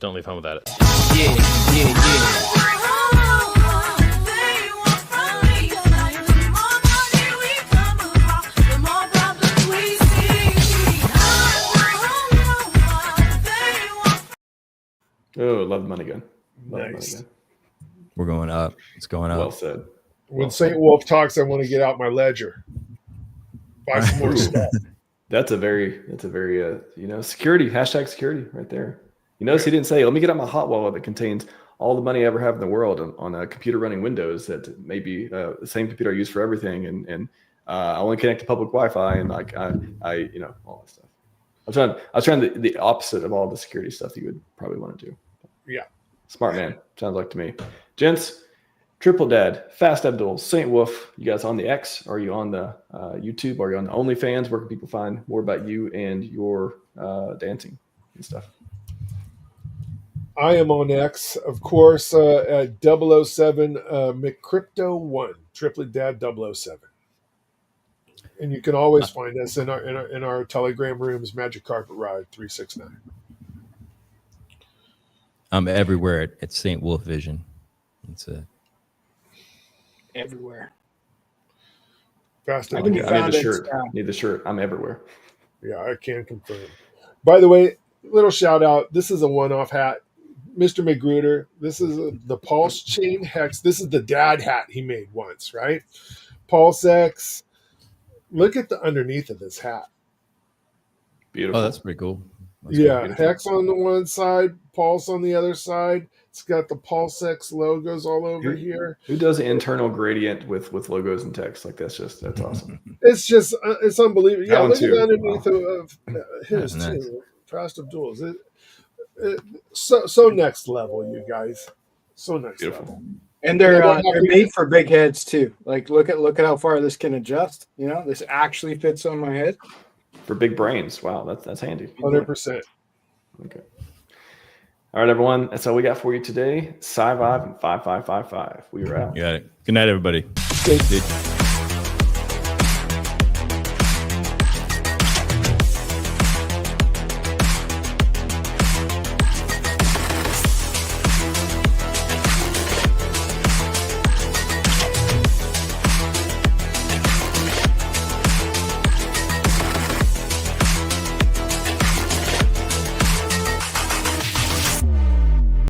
E: Don't leave home without it.
F: Yeah.
A: Oh, love the money gun. Love the money
C: Nice.
A: gun.
B: We're going up. It's going up.
A: Well said.
C: When St. Wolf talks, I want to get out my ledger. Buy some more
A: Ooh.
C: stuff.
A: That's a very, you know, security, hashtag security right there. You notice he didn't say, let me get out my hot wallet that contains all the money I ever have in the world on a computer running Windows that may be the same computer I use for everything. And I only connect to public Wi-Fi and like, I you know, all that stuff. I was trying the opposite of all the security stuff that you would probably want to do.
C: Yeah.
A: Smart man. Sounds like to me. Gents, Triple Dad, Fast Abdul, St. Wolf, you guys on the X? Are you on the YouTube? Are you on the OnlyFans? Where can people find more about you and your dancing and stuff?
C: I am on X, of course, at 007 McCrypto1, Triplet Dad 007. And you can always find us in our Telegram rooms, Magic Carpet Ride 369.
B: I'm everywhere at St. Wolf Vision. It's a
D: everywhere.
C: Fast
D: I
C: and
D: can be
A: I need
D: found
A: the
D: at,
A: shirt. Need the shirt. I'm everywhere.
C: Yeah, I can confirm. By the way, little shout out. This is a one-off hat. Mr. Magruder, this is the PulseChain Hex. This is the dad hat he made once, right? PulseX. Look at the underneath of this hat.
A: Beautiful.
B: Oh, that's pretty cool. That's
C: Yeah,
A: beautiful.
C: Hex on the one side, Pulse on the other side. It's got the PulseX logos all over here.
A: Who does internal gradient with logos and text? Like that's awesome.
C: It's just, it's unbelievable.
A: That
C: Yeah,
A: one
C: look at
A: too.
C: the underneath
A: Wow.
C: of his
B: Nice.
C: too. Fast of Duels. So next level, you guys. So next
A: Beautiful.
C: level.
D: and they're
C: Yeah,
D: they're made for big heads too. Like look at how far this can adjust. You know, this actually fits on my head.
A: For big brains. Wow, that's handy.
C: 100%.
A: Okay. All right, everyone. That's all we got for you today. Sci-Vibe and 5555. We are out.
B: You got it. Good night, everybody.
C: Thank you.
B: Good.